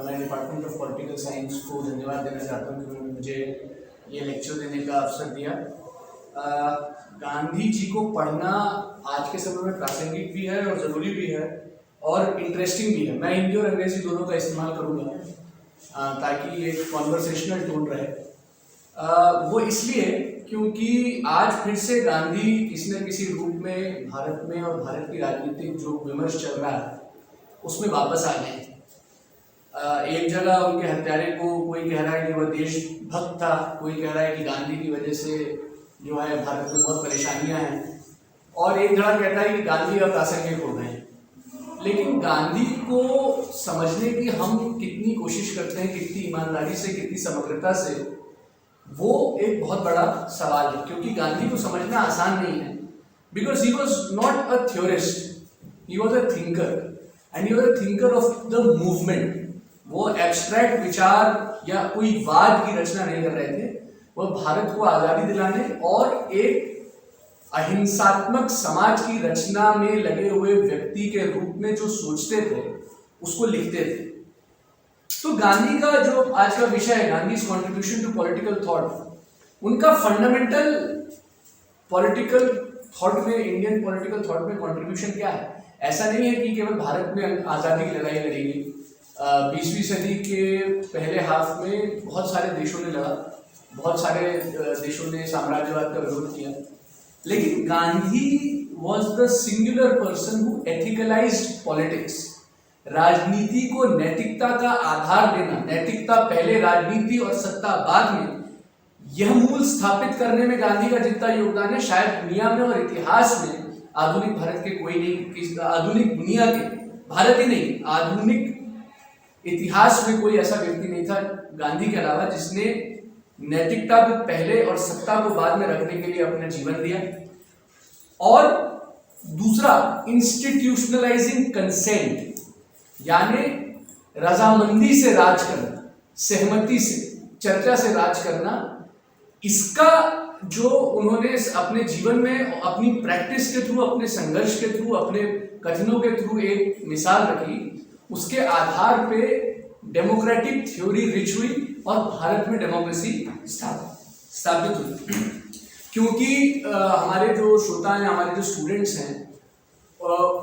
मैं department of political science को धन्यवाद देना चाहता हूँ कि उन्होंने मुझे ये लेक्चर देने का अवसर दिया। गांधी जी को पढ़ना आज के समय में प्रासंगिक भी है और ज़रूरी भी है और इंटरेस्टिंग भी है। मैं हिंदी और अंग्रेजी दोनों का इस्तेमाल करूँगा ताकि एक कॉन्वर्सेशनल टोन रहे। वो इसलिए क्योंकि आज फिर से गांधी किसी न किसी रूप में भारत में और भारत की राजनीतिक जो विमर्श चल रहा है उसमें वापस आ गए। एक जगह उनके हत्यारे को कोई कह रहा है कि वह देशभक्त था, कोई कह रहा है कि गांधी की वजह से जो है भारत में बहुत परेशानियां हैं, और एक जगह कहता है कि गांधी अप्रासंगिक हो गए। लेकिन गांधी को समझने की हम कितनी कोशिश करते हैं, कितनी ईमानदारी से, कितनी समग्रता से, वो एक बहुत बड़ा सवाल है। क्योंकि गांधी को समझना आसान नहीं है, because he was not a theorist, he was a thinker and he was a thinker of the movement. वो एब्स्ट्रैक्ट विचार या कोई वाद की रचना नहीं कर रहे थे, वह भारत को आज़ादी दिलाने और एक अहिंसात्मक समाज की रचना में लगे हुए व्यक्ति के रूप में जो सोचते थे उसको लिखते थे। तो गांधी का जो आज का विषय है, Gandhi's contribution to political thought, उनका फंडामेंटल पॉलिटिकल थॉट में, इंडियन पॉलिटिकल थॉट में कॉन्ट्रीब्यूशन क्या है? ऐसा नहीं है कि केवल भारत में आज़ादी की लड़ाई लड़ेगी। 20वीं सदी के पहले हाफ में बहुत सारे देशों ने लड़ा, बहुत सारे देशों ने साम्राज्यवाद का विरोध किया, लेकिन Gandhi was the singular person who ethicalised politics. राजनीति को नैतिकता का आधार देना, नैतिकता पहले राजनीति और सत्ता बाद में, यह मूल स्थापित करने में गांधी का जितना योगदान है शायद दुनिया में और इतिहास में आधुनिक भारत के कोई नहीं, आधुनिक दुनिया के, भारत ही नहीं, आधुनिक इतिहास में कोई ऐसा व्यक्ति नहीं था गांधी के अलावा जिसने नैतिकता को पहले और सत्ता को बाद में रखने के लिए अपना जीवन दिया। और दूसरा, इंस्टीट्यूशनलाइजिंग कंसेंट, यानी रजामंदी से राज करना, सहमति से, चर्चा से राज करना, इसका जो उन्होंने अपने जीवन में अपनी प्रैक्टिस के थ्रू, अपने संघर्ष के थ्रू, अपने कथनों के थ्रू एक मिसाल रखी, उसके आधार पे डेमोक्रेटिक थ्योरी रिच हुई और भारत में डेमोक्रेसी स्थापित हुई। क्योंकि हमारे जो श्रोता हैं, हमारे जो स्टूडेंट्स हैं,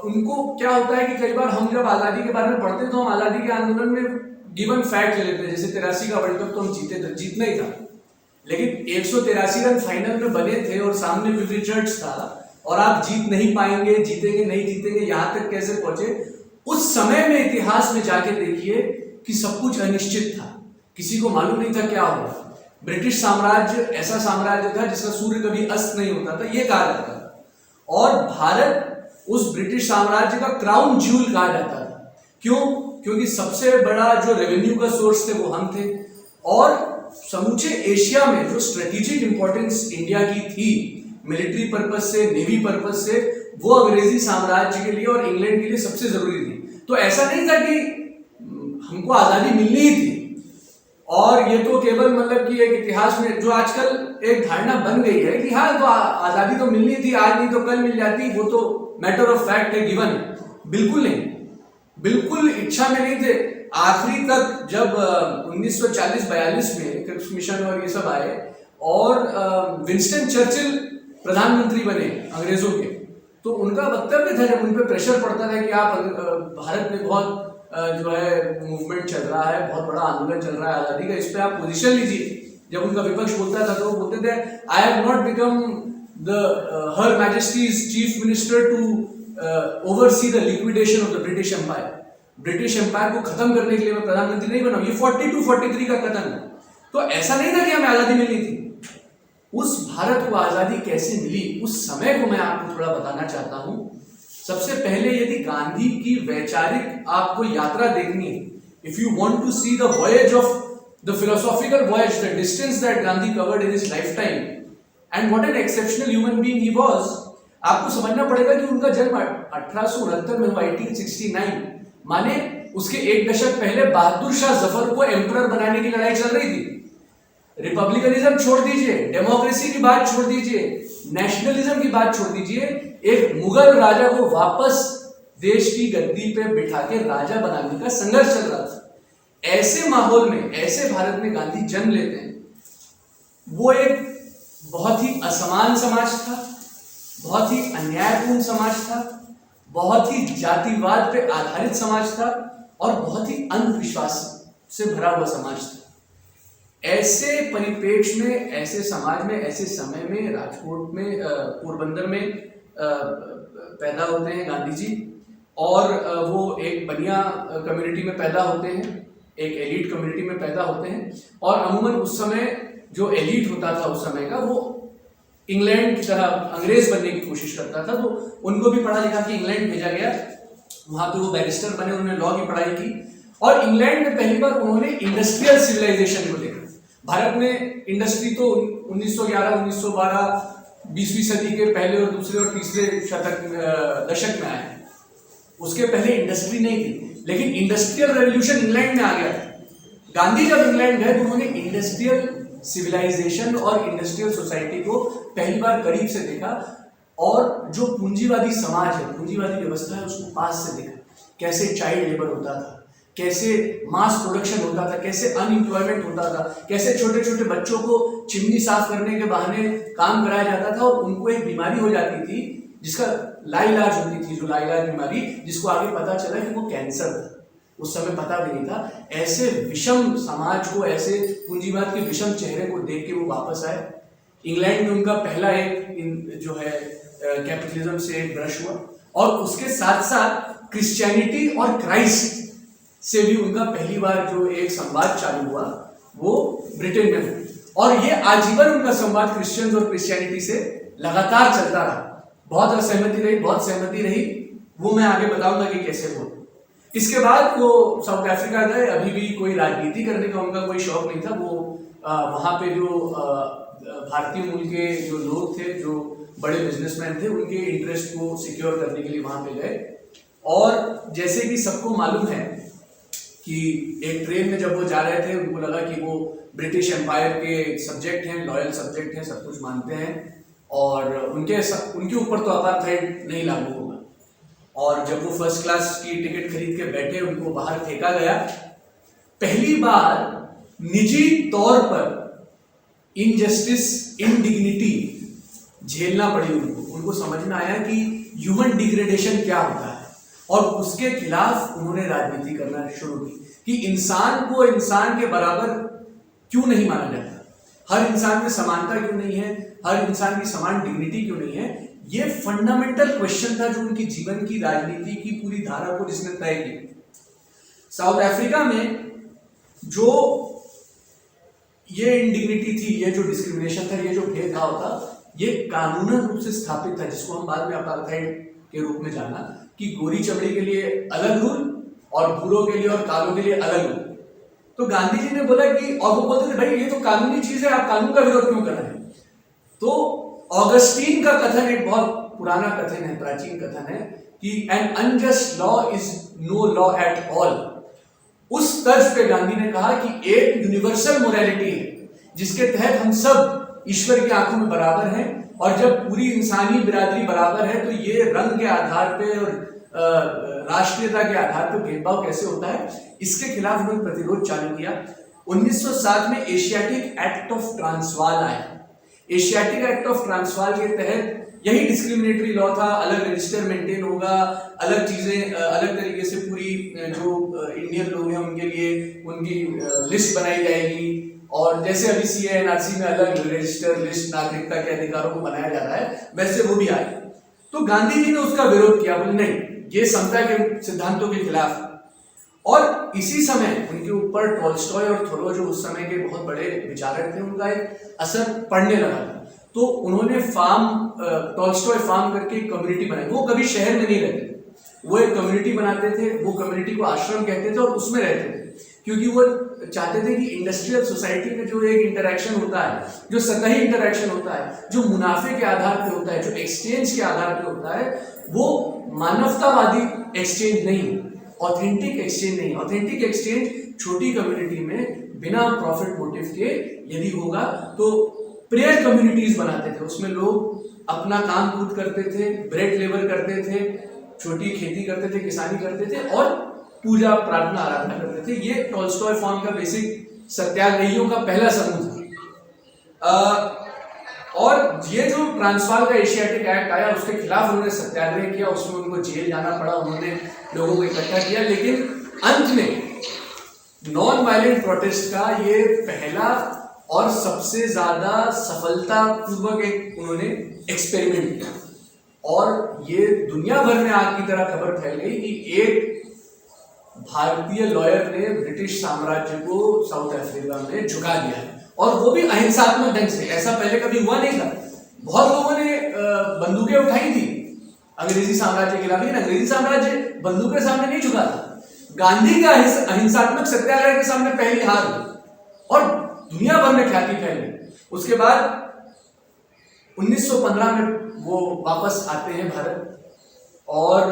उनको क्या होता है कि कई बार हम जब आज़ादी के बारे में पढ़ते हैं तो हम आज़ादी के आंदोलन में गिवन फैक्ट ले लेते हैं। जैसे 83 का वर्ल्ड कप तो हम जीते थे, जीतना ही था, लेकिन 183 रन फाइनल में बने थे और सामने विव रिचर्ड्स था, और आप जीत नहीं पाएंगे, जीतेंगे नहीं जीतेंगे, यहाँ तक कैसे पहुंचे? उस समय में इतिहास में जाके देखिए कि सब कुछ अनिश्चित था, किसी को मालूम नहीं था क्या होगा। ब्रिटिश साम्राज्य ऐसा साम्राज्य था जिसका सूर्य कभी अस्त नहीं होता था, ये कहा जाता था, और भारत उस ब्रिटिश साम्राज्य का क्राउन ज्यूल कहा जाता था। क्यों? क्योंकि सबसे बड़ा जो रेवेन्यू का सोर्स थे वो हम थे, और समूचे एशिया में जो स्ट्रेटेजिक इंपॉर्टेंस इंडिया की थी, मिलिट्री पर्पज से, नेवी पर्पज से, वो अंग्रेजी साम्राज्य के लिए और इंग्लैंड के लिए सबसे जरूरी थी। तो ऐसा नहीं था कि हमको आज़ादी मिलनी ही थी, और ये तो केवल मतलब कि एक इतिहास में जो आजकल एक धारणा बन गई है कि हाँ तो आज़ादी तो मिलनी थी, आज नहीं तो कल मिल जाती, वो तो मैटर ऑफ फैक्ट है, गिवन है। बिल्कुल नहीं, बिल्कुल इच्छा में नहीं थे। आखिरी तक जब 1940-42 में क्रिप्स मिशन और ये सब आए और विंस्टन चर्चिल प्रधानमंत्री बने अंग्रेजों के, तो उनका वक्तव्य था, जब उन पर प्रेशर पड़ता था कि आप भारत में बहुत जो है मूवमेंट चल रहा है, बहुत बड़ा आंदोलन चल रहा है आज़ादी का, इस पर आप पोजीशन लीजिए। जब उनका विपक्ष बोलता था तो वो बोलते थे, I have not become the her majesty's chief minister to oversee the liquidation of the British empire. British empire को खत्म करने के लिए मैं प्रधानमंत्री नहीं बना। ये 42-43 का कथन है। तो ऐसा नहीं था कि हमें आज़ादी मिलनी थी। उस भारत को आज़ादी कैसे मिली, उस समय को मैं आपको थोड़ा बताना चाहता हूं। सबसे पहले यदि गांधी की वैचारिक आपको यात्रा देखनी है, if you want to see the voyage of the philosophical voyage, the distance that Gandhi covered in his life time and what an exceptional human being he was, आपको समझना पड़ेगा कि उनका जन्म 1869 में हुआ, 1869, माने उसके एक दशक पहले बहादुर शाह जफर को एम्परर बनाने की लड़ाई चल रही थी। रिपब्लिकनिज्म छोड़ दीजिए, डेमोक्रेसी की बात छोड़ दीजिए, नेशनलिज्म की बात छोड़ दीजिए, एक मुगल राजा को वापस देश की गद्दी पे बिठा के राजा बनाने का संघर्ष चल रहा था। ऐसे माहौल में, ऐसे भारत में गांधी जन्म लेते हैं। वो एक बहुत ही असमान समाज था, बहुत ही अन्यायपूर्ण समाज था, बहुत ही जातिवाद पे आधारित समाज था और बहुत ही अंधविश्वास से भरा हुआ समाज था। ऐसे परिप्रेक्ष्य में, ऐसे समाज में, ऐसे समय में राजकोट में, पोरबंदर में पैदा होते हैं गांधी जी। और वो एक बनिया कम्युनिटी में पैदा होते हैं, एक एलीट कम्युनिटी में पैदा होते हैं। और अमूमन उस समय जो एलीट होता था उस समय का, वो इंग्लैंड की तरह अंग्रेज बनने की कोशिश करता था। तो उनको भी पढ़ा लिखा कि इंग्लैंड भेजा गया, वहां पे वो बैरिस्टर बने, उन्होंने लॉ की पढ़ाई की। और इंग्लैंड में पहली बार उन्होंने इंडस्ट्रियल सिविलाइजेशन को देखा। भारत में इंडस्ट्री तो 1911, 1912, 20वीं सदी के पहले और दूसरे और तीसरे दशक में आए। उसके पहले इंडस्ट्री नहीं थी, लेकिन इंडस्ट्रियल रेवोल्यूशन इंग्लैंड में आ गया था। गांधी जब इंग्लैंड गए तो उन्होंने इंडस्ट्रियल सिविलाइजेशन और इंडस्ट्रियल सोसाइटी को पहली बार करीब से देखा। और जो पूंजीवादी समाज है, पूंजीवादी व्यवस्था है, उसको पास से देखा। कैसे चाइल्ड लेबर होता था, कैसे मास प्रोडक्शन होता था, कैसे अनएम्प्लॉयमेंट होता था, कैसे छोटे छोटे बच्चों को चिमनी साफ करने के बहाने काम कराया जाता था और उनको एक बीमारी हो जाती थी जिसका लाइलाज होती थी, जो लाइलाज बीमारी, जिसको आगे पता चला कि वो कैंसर था। उस समय पता भी नहीं था। ऐसे विषम समाज को, ऐसे पूंजीवाद के विषम चेहरे को देख के वो वापस आए। इंग्लैंड में उनका पहला एक जो है कैपिटलिज्म से एक ब्रश हुआ। और उसके साथ साथ क्रिश्चियनिटी और क्राइस्ट से भी उनका पहली बार जो एक संवाद चालू हुआ वो ब्रिटेन में हुआ। और ये आजीवन उनका संवाद क्रिश्चियंस और क्रिश्चियनिटी से लगातार चलता रहा। बहुत असहमति रही, बहुत सहमति रही, वो मैं आगे बताऊंगा कि कैसे हुआ। इसके बाद वो साउथ अफ्रीका गए। अभी भी कोई राजनीति करने का उनका कोई शौक नहीं था। वो वहाँ पे जो भारतीय मूल के जो लोग थे, जो बड़े बिजनेसमैन थे, उनके इंटरेस्ट को सिक्योर करने के लिए वहाँ पे गए। और जैसे कि सबको मालूम है कि एक ट्रेन में जब वो जा रहे थे, उनको लगा कि वो ब्रिटिश एम्पायर के सब्जेक्ट हैं, लॉयल सब्जेक्ट हैं, सब कुछ मानते हैं और उनके ऊपर तो अपार्थाइड नहीं लागू होगा। और जब वो फर्स्ट क्लास की टिकट खरीद के बैठे, उनको बाहर फेंका गया। पहली बार निजी तौर पर इनजस्टिस, इनडिग्निटी झेलना पड़ी उनको समझ में आया कि ह्यूमन डिग्रेडेशन क्या होता है। और उसके खिलाफ उन्होंने राजनीति करना शुरू की कि इंसान को इंसान के बराबर क्यों नहीं माना जाता, हर इंसान में समानता क्यों नहीं है, हर इंसान की समान डिग्निटी क्यों नहीं है। ये फंडामेंटल क्वेश्चन था जो उनकी जीवन की, राजनीति की पूरी धारा को जिसने तय की। साउथ अफ्रीका में जो ये इंडिग्निटी थी, ये जो डिस्क्रिमिनेशन था, ये जो भेदभाव था, ये कानूनन रूप से स्थापित था, जिसको हम बाद में अपार्थाइड के रूप में जाना कि गोरी चमड़ी के लिए अलग रूल और भूरों के लिए और कालों के लिए अलग रूल। तो गांधी जी ने बोला कि, और वो बोलते थे भाई ये तो कानूनी चीज है, आप कानून का विरोध क्यों कर रहे हैं। तो ऑगस्टीन का कथन एक बहुत पुराना कथन है, प्राचीन कथन है कि an unjust law is no law at all. उस तर्ज पे गांधी ने कहा कि एक यूनिवर्सल मोरालिटी है जिसके तहत हम सब ईश्वर की आंखों में बराबर हैं। और जब पूरी इंसानी बिरादरी बराबर है तो ये रंग के आधार पे और राष्ट्रीयता के आधार पर भेदभाव कैसे होता है, इसके खिलाफ उन्होंने प्रतिरोध चालू किया। 1907 में एशियाटिक एक्ट ऑफ ट्रांसवाल आया। एशियाटिक एक्ट ऑफ ट्रांसवाल के तहत यही डिस्क्रिमिनेटरी लॉ था, अलग रजिस्टर मेंटेन होगा, अलग चीजें अलग तरीके से पूरी जो इंडियन लोग हैं उनके लिए उनकी लिस्ट बनाई जाएगी। और जैसे अभी CA/NRC में अलग रजिस्टर, लिस्ट, नागरिकता के अधिकारों को बनाया जा रहा है, वैसे वो भी आए। तो गांधी जी ने उसका विरोध किया, बोले नहीं, ये समता के सिद्धांतों के खिलाफ। और इसी समय उनके ऊपर टॉल्स्टॉय और थोरो, जो उस समय के बहुत बड़े विचारक थे, उनका एक असर पड़ने लगा था। तो उन्होंने टॉल्स्टॉय फार्म करके एक कम्युनिटी बनाई। वो कभी शहर में नहीं रहते, वो एक कम्युनिटी बनाते थे, वो कम्युनिटी को आश्रम कहते थे और उसमें रहते थे, क्योंकि वो चाहते थे कि इंडस्ट्रियल सोसाइटी में जो एक इंटरेक्शन होता है, जो सतही इंटरेक्शन होता है, जो मुनाफे के आधार पे होता है, जो एक्सचेंज के आधार पे होता है, वो मानवतावादी एक्सचेंज नहीं, ऑथेंटिक एक्सचेंज नहीं। ऑथेंटिक एक्सचेंज छोटी कम्युनिटी में बिना प्रॉफिट मोटिव के यदि होगा तो प्रेयर कम्युनिटीज बनाते थे। उसमें लोग अपना काम खुद करते थे, ब्रेड लेबर करते थे, छोटी खेती करते थे, किसानी करते थे और पूजा प्रार्थना आराधना करते थे। ये टॉल्स्टॉय फॉर्म का बेसिक सत्याग्रहियों का पहला समूह था। और ये जो ट्रांसवाल का एशियाटिक एक्ट आया उसके खिलाफ उन्होंने सत्याग्रह किया, उसमें उनको जेल जाना पड़ा, उन्होंने लोगों को इकट्ठा किया, लेकिन अंत में नॉन वायलेंट प्रोटेस्ट का ये पहला और सबसे ज्यादा सफलतापूर्वक एक उन्होंने एक्सपेरिमेंट किया और ये दुनिया भर में आग की तरह खबर फैल गई कि एक भारतीय लॉयर ने ब्रिटिश साम्राज्य को साउथ अफ्रीका में झुका दिया है, और वो भी अहिंसात्मक ढंग से। ऐसा पहले कभी हुआ नहीं था। बहुत लोगों ने बंदूकें उठाई थी अंग्रेजी साम्राज्य के खिलाफ, लेकिन अंग्रेजी साम्राज्य बंदूक के सामने नहीं झुका था। गांधी का अहिंसात्मक सत्याग्रह के सामने पहली हार हुई और दुनिया भर में ख्याति फैल गई। उसके बाद 1915 में वो वापस आते हैं भारत, और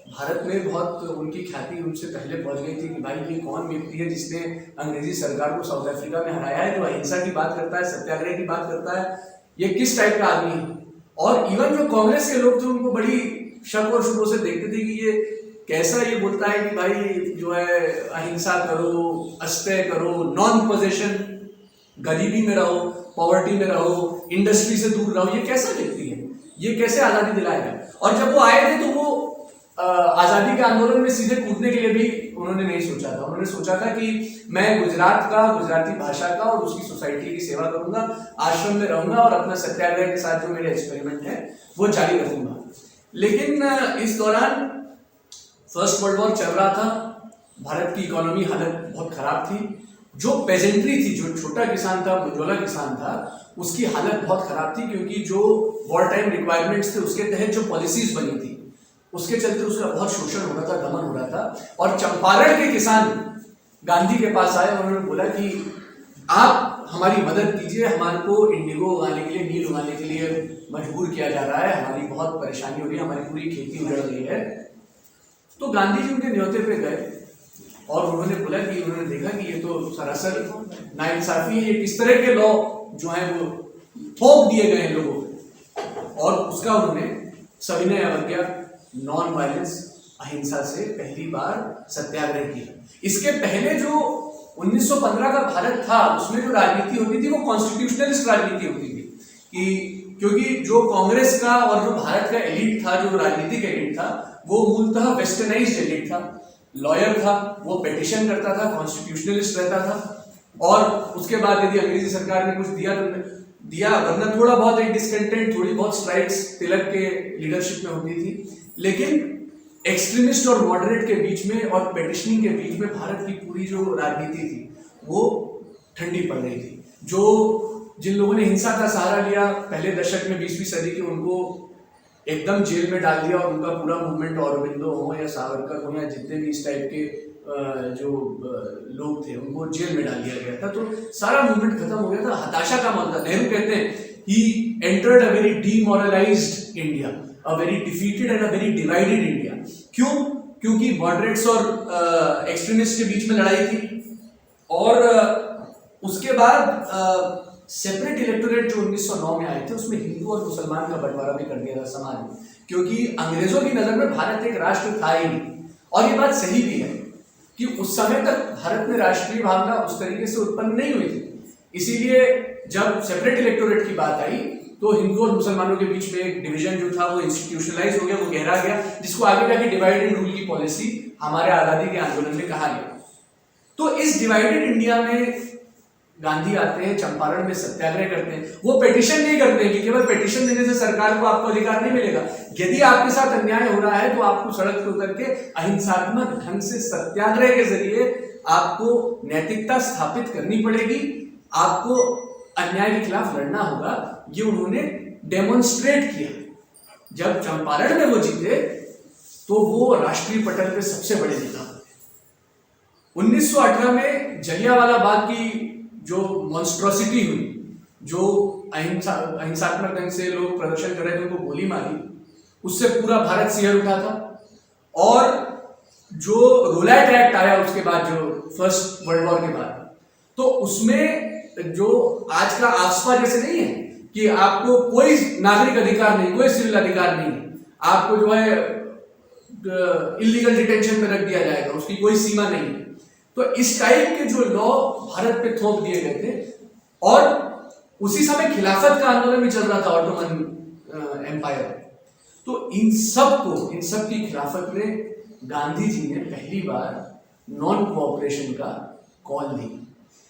भारत में बहुत उनकी ख्याति उनसे पहले पहुंच गई थी कि भाई ये कौन व्यक्ति है जिसने अंग्रेजी सरकार को साउथ अफ्रीका में हराया है, जो अहिंसा की बात करता है, सत्याग्रह की बात करता है, ये किस टाइप का आदमी है। और इवन जो कांग्रेस के लोग थे उनको बड़ी शक और शुरू से देखते थे कि ये कैसा ये बोलता है कि भाई जो है अहिंसा करो, अस्तेय करो, नॉन पोजेशन, गरीबी में रहो, पॉवर्टी में रहो, इंडस्ट्री से दूर रहो, ये कैसा व्यक्ति है, ये कैसे आज़ादी दिलाएगा। और जब वो आए थे तो वो आज़ादी के आंदोलन में सीधे कूदने के लिए भी उन्होंने नहीं सोचा था। उन्होंने सोचा था कि मैं गुजरात का, गुजराती भाषा का और उसकी सोसाइटी की सेवा करूंगा, आश्रम में रहूंगा और अपना सत्याग्रह के साथ जो मेरे एक्सपेरिमेंट है वो जारी रखूंगा। लेकिन इस दौरान फर्स्ट वर्ल्ड वॉर चल रहा था, भारत की इकोनॉमी हालत बहुत खराब थी, जो पेजेंट्री थी, जो छोटा किसान था, मुजोला किसान था, उसकी हालत बहुत खराब थी, क्योंकि जो वॉर टाइम रिक्वायरमेंट्स थे उसके तहत जो पॉलिसीज बनी थी उसके चलते उसका बहुत शोषण हो रहा था, दमन हो रहा था। और चंपारण के किसान गांधी के पास आए और उन्होंने बोला कि आप हमारी मदद कीजिए, हमारे को इंडिगो उगाने के लिए, नील उगाने के लिए मजबूर किया जा रहा है, हमारी बहुत परेशानी हो रही है, हमारी पूरी खेती उजड़ गई है। तो गांधी जी उनके न्योते पे गए और उन्होंने बोला कि उन्होंने देखा कि ये तो सरासर नाइंसाफी है, ये किस तरह के लॉ जो है वो थोप दिए गए हैं लोगों को। और उसका उन्होंने सविनय अवज्ञा, नॉन वायलेंस, अहिंसा से पहली बार सत्याग्रह किया। इसके पहले जो 1915 का भारत था उसमें जो राजनीति होती थी वो कॉन्स्टिट्यूशनलिस्ट राजनीति होती थी, कि क्योंकि जो कांग्रेस का और जो भारत का एलिट था, जो राजनीतिक एलिट था, वो मूलतः वेस्टर्नाइज्ड एलिट था, लॉयर था, वो पिटीशन करता था, कॉन्स्टिट्यूशनलिस्ट रहता था। और उसके बाद यदि अंग्रेजी सरकार ने कुछ दिया तो दिया, वरना थोड़ा बहुत एक डिस्कंटेंट, थोड़ी बहुत स्ट्राइक्स तिलक के लीडरशिप में होती थी। लेकिन एक्सट्रीमिस्ट और मॉडरेट के बीच में और पेटिशनिंग के बीच में भारत की पूरी जो राजनीति थी वो ठंडी पड़ रही थी। जो जिन लोगों ने हिंसा का सहारा लिया पहले दशक में 20वीं सदी के, उनको एकदम जेल में डाल दिया और उनका पूरा मूवमेंट, औरबिंदो हो या सावरकर हो या जितने भी इस टाइप के जो लोग थे उनको जेल में डाल दिया गया था। तो सारा मूवमेंट खत्म हो गया था, हताशा का मामला। नेहरू कहते हैं he entered a very demoralized India, a very defeated and a very divided India। क्यों? क्योंकि मॉडरेट्स और एक्सट्रीमिस्ट के बीच में लड़ाई थी, और उसके बाद सेपरेट इलेक्टोरेट जो 1909 में आए थे उसमें हिंदू और मुसलमान का बंटवारा भी कर दिया था समाज में, क्योंकि अंग्रेजों की नजर में भारत एक राष्ट्र था ही नहीं। और ये बात सही भी है कि उस समय तक भारत में राष्ट्रीय भावना उस तरीके से उत्पन्न नहीं हुई थी। इसीलिए जब सेपरेट इलेक्टोरेट की बात आई तो हिंदू और मुसलमानों के बीच में एक डिवीजन जो था वो इंस्टीट्यूशनलाइज हो गया, वो गहरा गया, जिसको आगे जाके डिवाइड एंड रूल की पॉलिसी हमारे आजादी के आंदोलन में कहा गया। तो इस डिवाइडेड इंडिया में गांधी आते हैं, चंपारण में सत्याग्रह करते हैं। वो पिटीशन नहीं करते कि केवल पिटीशन देने से सरकार को आपको अधिकार नहीं मिलेगा, यदि आपके साथ अन्याय हो रहा है तो आपको सड़क पर उतर के अहिंसात्मक ढंग से सत्याग्रह के जरिए आपको नैतिकता स्थापित करनी पड़ेगी, आपको अन्याय के खिलाफ लड़ना होगा। ये उन्होंने डेमोन्स्ट्रेट किया। जब चंपारण में वो जीते तो वो राष्ट्रीय पटल पे सबसे बड़े नेता। 1918 में जलियांवाला बाग की जो मॉन्स्ट्रोसिटी हुई, जो अहिंसात्मक ढंग से लोग प्रदर्शन कर रहे थे उनको गोली मारी, उससे पूरा भारत सिहर उठा था। और जो रोलैट एक्ट आया उसके बाद, जो फर्स्ट वर्ल्ड वॉर के बाद, तो उसमें जो आज का आफ्स्पा जैसे नहीं है कि आपको कोई नागरिक अधिकार नहीं, कोई सिविल अधिकार नहीं, आपको जो है इलीगल डिटेंशन में रख दिया जाएगा, उसकी कोई सीमा नहीं है। तो इस टाइप के जो लॉ भारत पे थोप दिए गए थे, और उसी समय खिलाफत का आंदोलन भी चल रहा था ऑटोमन एम्पायर। तो इन सब की खिलाफत में गांधी जी ने पहली बार नॉन कोऑपरेशन का कॉल दी।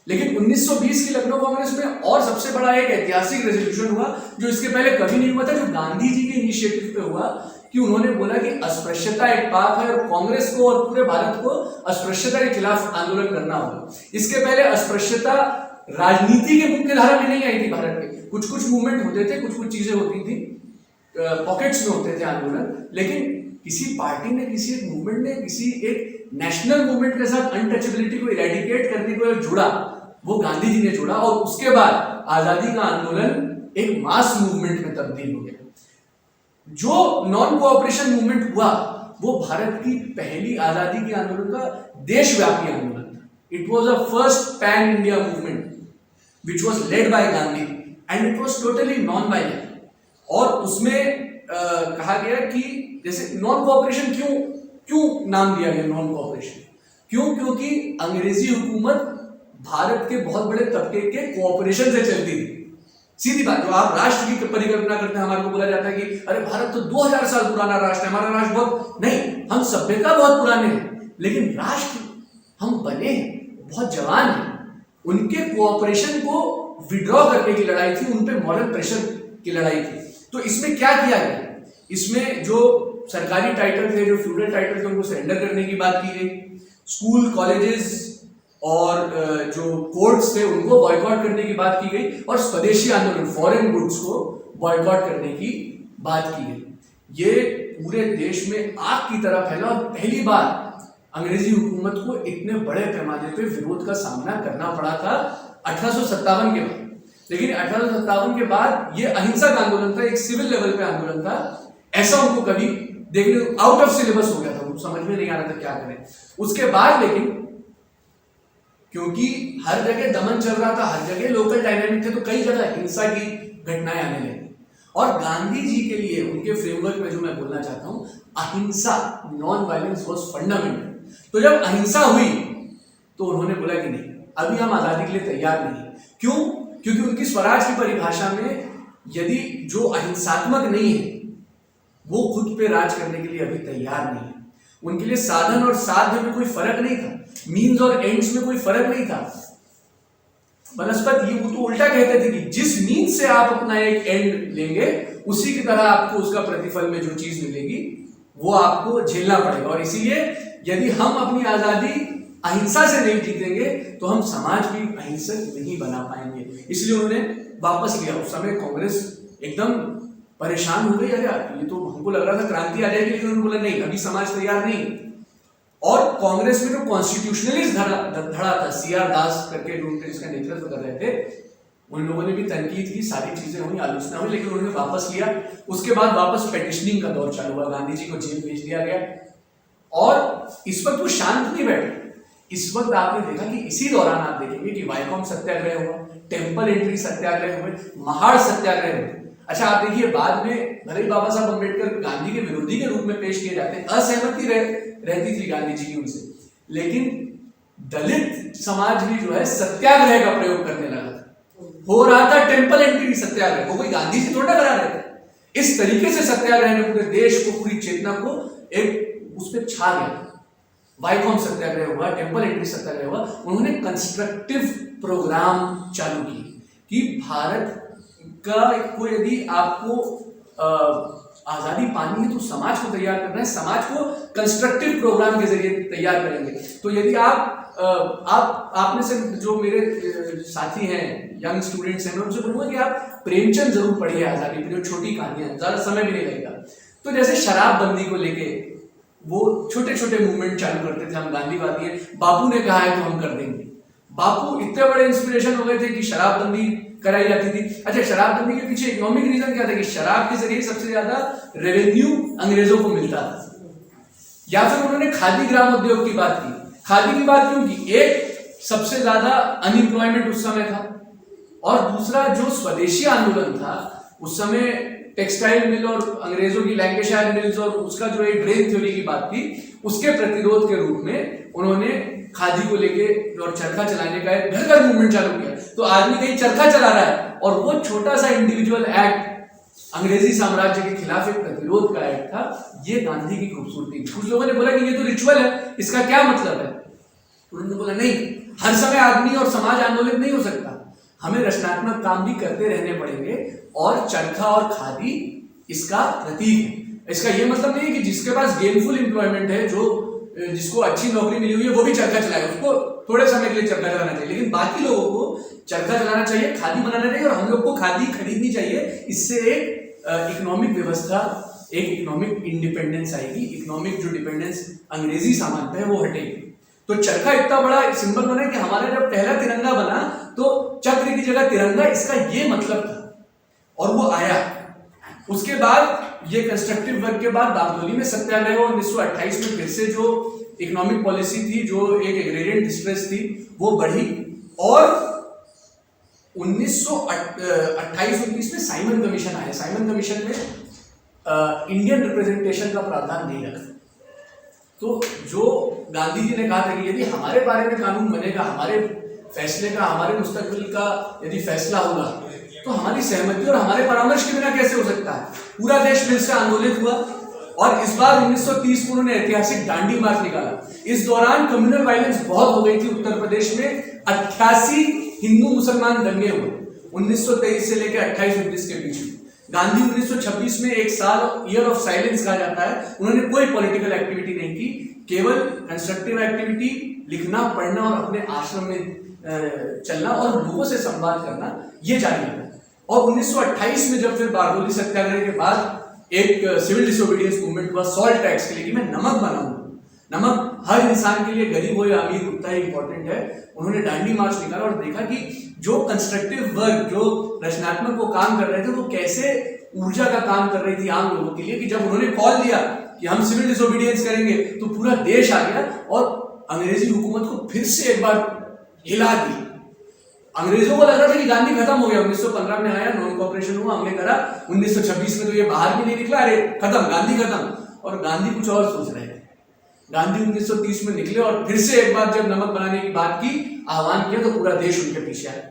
लेकिन 1920 की लखनऊ कांग्रेस में और सबसे बड़ा एक ऐतिहासिक रेजोल्यूशन हुआ जो इसके पहले कभी नहीं हुआ था, जो गांधी जी के इनिशिएटिव पे हुआ, कि उन्होंने बोला कि अस्पृश्यता एक पाप है और कांग्रेस को और पूरे भारत को अस्पृश्यता के खिलाफ आंदोलन करना होगा। इसके पहले अस्पृश्यता राजनीति के मुख्य धारा में नहीं आई थी भारत में। कुछ कुछ मूवमेंट होते थे, कुछ कुछ चीजें होती थी, पॉकेट्स में होते थे आंदोलन, लेकिन किसी पार्टी ने, किसी एक मूवमेंट ने, किसी एक नेशनल मूवमेंट के साथ अनटचेबिलिटी को इरेडिकेट करने को जुड़ा, वो गांधी जी ने जुड़ा, और उसके बाद आजादी का आंदोलन एक मास मूवमेंट में तब्दील हो गया। जो नॉन कोऑपरेशन मूवमेंट हुआ वो भारत की पहली आजादी के आंदोलन का देशव्यापी आंदोलन था। It was a first pan India movement which was led by Gandhi and it was totally non violent. और उसमें कहा गया कि जैसे नॉन कोऑपरेशन क्यों नाम दिया गया नॉन कोऑपरेशन, क्योंकि अंग्रेजी हुकूमत भारत के बहुत बड़े तबके के कोऑपरेशन से चलती थी। सीधी बात, जो आप राष्ट्र की परिकल्पना करते हैं, हमारे को बोला जाता है कि अरे भारत तो 2000 साल पुराना राष्ट्र है, हमारा राष्ट्र बहुत नहीं, हम सभ्यता बहुत पुराने हैं, लेकिन राष्ट्र हम बने हैं, बहुत जवान हैं। उनके कोऑपरेशन को विड्रॉ करने की लड़ाई थी, उन पे मॉरल प्रेशर की लड़ाई थी। तो इसमें क्या किया गया, इसमें जो सरकारी टाइटल थे, जो फ्यूडल टाइटल थे, उनको सरेंडर करने की बात की गई। स्कूल, कॉलेजेस और जो कोर्ट्स थे उनको बॉयकॉट करने की बात की गई, और स्वदेशी आंदोलन, फॉरेन गुड्स को बॉयकॉट करने की बात की गई। ये पूरे देश में आग की तरह फैला, और पहली बार अंग्रेजी हुकूमत को इतने बड़े पैमाने पे विरोध का सामना करना पड़ा था 1857 के बाद। लेकिन 1857 के बाद ये अहिंसक आंदोलन था, एक सिविल लेवल पे आंदोलन था, ऐसा उनको कभी देखने, आउट ऑफ सिलेबस हो गया था, उनको समझ में नहीं आ रहा था क्या करें। उसके बाद लेकिन क्योंकि हर जगह दमन चल रहा था, हर जगह लोकल डायनामिक थे, तो कई जगह हिंसा की घटनाएं आने लगी। और गांधी जी के लिए उनके फ्रेमवर्क में जो मैं बोलना चाहता हूं, अहिंसा, नॉन वायलेंस वाज फंडामेंटल। तो जब अहिंसा हुई तो उन्होंने बोला कि नहीं, अभी हम आजादी के लिए तैयार नहीं। क्यों? क्योंकि उनकी स्वराज की परिभाषा में यदि जो अहिंसात्मक नहीं है वो खुद पे राज करने के लिए अभी तैयार नहीं है। उनके लिए साधन और साध्य में कोई फर्क नहीं था, मीन्स और एंड्स में कोई फर्क नहीं था। वनस्पत ये वो तो उल्टा कहते थे कि जिस मीन्स से आप अपना एक एंड लेंगे उसी की तरह आपको उसका प्रतिफल में जो चीज मिलेगी वो आपको झेलना पड़ेगा। और इसीलिए यदि हम अपनी आजादी अहिंसा से नहीं जीतेंगे तो हम समाज भी अहिंसक नहीं बना पाएंगे। इसलिए उन्होंने वापस लिया। उस समय कांग्रेस एकदम परेशान हो गई, अरे ये तो हमको लग रहा था क्रांति आ जाएगी, लेकिन उन्होंने बोला नहीं, अभी समाज तैयार नहीं। और कांग्रेस में जो कॉन्स्टिट्यूशनलिस्ट धड़ा था, सीआर दास करके जो उनके जिसका नेतृत्व कर रहे थे, उन लोगों ने भी तनकीद की, सारी चीजें हुई, आलोचना हुई, लेकिन उन्होंने वापस लिया। उसके बाद वापस पेटिशनिंग का दौर चालू हुआ, गांधी जी को जेल भेज दिया गया। और इस वक्त वो शांत नहीं बैठे। इस वक्त आपने देखा कि इसी दौरान आप देखेंगे कि वाइकॉम सत्याग्रह हुआ, टेम्पल एंट्री सत्याग्रह हुए, महाड़ सत्याग्रह हुए। अच्छा, आप देखिए बाद में भले ही बाबा साहब अम्बेडकर गांधी के विरोधी के रूप में पेश किए जाते हैं, असहमति रहती थी गांधी जी की उनसे, लेकिन दलित समाज भी जो है सत्याग्रह का प्रयोग करने लगा था। हो रहा था टेम्पल एंट्री सत्याग्रह, वो कोई गांधी जी थोड़ा करा रहे थे। इस तरीके से सत्याग्रह ने पूरे देश को, पूरी चेतना को एक उस पर छा गया। वाइकॉम सत्याग्रह हुआ, टेम्पल एंट्री सत्याग्रह हुआ। उन्होंने कंस्ट्रक्टिव प्रोग्राम चालू किए कि भारत का को यदि आपको आजादी पानी है तो समाज को तैयार करना है, समाज को कंस्ट्रक्टिव प्रोग्राम के जरिए तैयार करेंगे। तो यदि आप में से जो मेरे साथी हैं, यंग स्टूडेंट्स हैं, मैं उनसे बोलूंगा कि आप प्रेमचंद जरूर पढ़िए, आजादी की जो छोटी कहानियां, ज्यादा समय भी नहीं लगेगा। तो जैसे शराबबंदी को लेके वो छोटे छोटे मूवमेंट चालू करते थे, हम गांधीवादी हैं, बापू ने कहा है तो हम कर देंगे। बापू इतने बड़े इंस्पिरेशन हो गए थे कि शराबबंदी कराई जाती थी। अच्छा, शराबबंदी के पीछे इकोनॉमिक रीजन क्या था कि शराब के जरिए सबसे ज्यादा रेवेन्यू अंग्रेजों को मिलता था। या फिर उन्होंने खादी ग्राम उद्योग की बात की। खादी की बात क्यों की? एक, सबसे ज्यादा अनएम्प्लॉयमेंट उस समय था, और दूसरा जो स्वदेशी आंदोलन था उस समय टेक्सटाइल मिल और अंग्रेजों की लैंकेशायर मिल्स और उसका जो एक ड्रेन थ्योरी की बात थी, उसके प्रतिरोध के रूप में उन्होंने खादी को लेके और चरखा चलाने का एक भयंकर मूवमेंट चालू किया। तो आदमी कहीं चरखा चला रहा है और वो छोटा सा इंडिविजुअल एक्ट अंग्रेजी साम्राज्य के खिलाफ एक प्रतिरोध का एक्ट था। ये गांधी की खूबसूरती। कुछ लोगों ने बोला कि ये तो रिचुअल है, इसका क्या मतलब है? उन्होंने बोला नहीं, हर समय आदमी और समाज आंदोलित नहीं हो सकता, हमें रचनात्मक काम भी करते रहने पड़ेंगे और चरखा और खादी इसका प्रतीक है। इसका ये मतलब नहीं है कि जिसके पास गेनफुल एम्प्लॉयमेंट है, जो जिसको अच्छी नौकरी मिली हुई है, वो भी चरखा चलाएगा, उसको थोड़े समय के लिए चरखा चलाना चाहिए, लेकिन बाकी लोगों को चरखा चलाना चाहिए, खादी बनाना चाहिए और हम लोग को खादी खरीदनी चाहिए। इससे एक इकोनॉमिक व्यवस्था, एक इकोनॉमिक इंडिपेंडेंस आएगी, इकोनॉमिक जो डिपेंडेंस अंग्रेजी सामान पे है वो हटेगी। तो चरखा इतना बड़ा सिंबल बना कि हमारा जब पहला तिरंगा बना तो चक्र की जगह तिरंगा, इसका ये मतलब था और वो आया। उसके बाद ये कंस्ट्रक्टिव वर्क के बाद बारडोली में सत्याग्रह 1928 में फिर से जो इकोनॉमिक पॉलिसी थी, जो एक एग्रेरियन डिस्ट्रेस थी, वो बढ़ी और 1928-29 में साइमन कमीशन आया। साइमन कमीशन में इंडियन रिप्रेजेंटेशन का प्रावधान नहीं रखा। तो जो गांधी जी ने कहा था कि यदि हमारे बारे में कानून बनेगा, हमारे फैसले का, हमारे मुस्तकबिल का यदि फैसला होगा, तो हमारी सहमति और हमारे परामर्श के बिना कैसे हो सकता है? पूरा देश मिल से आंदोलित हुआ और इस बार 1930 को उन्होंने ऐतिहासिक दांडी मार्च निकाला। इस दौरान कम्युनल वायलेंस बहुत हो गई थी उत्तर प्रदेश में। 88 हिंदू मुसलमान दंगे हुए 1923 से लेकर 28-29 के बीच में। गांधी 1926 में एक साल ईयर ऑफ साइलेंस कहा जाता है, उन्होंने कोई पॉलिटिकल एक्टिविटी नहीं की, केवल कंस्ट्रक्टिव एक्टिविटी, लिखना पढ़ना और अपने आश्रम में चलना और लोगों से संवाद करना, ये जारी रखा। और 1928 में जब फिर बारडोली सत्याग्रह के बाद एक सिविल डिसोबीडियंस मूवमेंट हुआ सॉल्ट टैक्स के लिए कि मैं नमक बनाऊंगा, नमक हर इंसान के लिए, गरीब हो या अमीर, उतना ही इंपॉर्टेंट है। उन्होंने दांडी मार्च निकाला और देखा कि जो कंस्ट्रक्टिव वर्क, जो रचनात्मक वो काम कर रहे थे, वो कैसे ऊर्जा का काम कर रही थी आम लोगों के लिए, कि जब उन्होंने कॉल दिया कि हम सिविल डिसोबीडियंस करेंगे तो पूरा देश आ गया और अंग्रेजी हुकूमत को फिर से एक बार हिला दी। अंग्रेजों को लग रहा था कि गांधी खत्म हो गया। 1915 में आया, नॉन कॉपरेशन हुआ, हमने करा। 1926 में तो ये बाहर भी नहीं निकला, अरे खत्म, गांधी खत्म। और गांधी कुछ और सोच रहे थे। गांधी 1930 में निकले और फिर से एक बार जब नमक बनाने की बात की, आह्वान किया, तो पूरा देश उनके पीछे आया।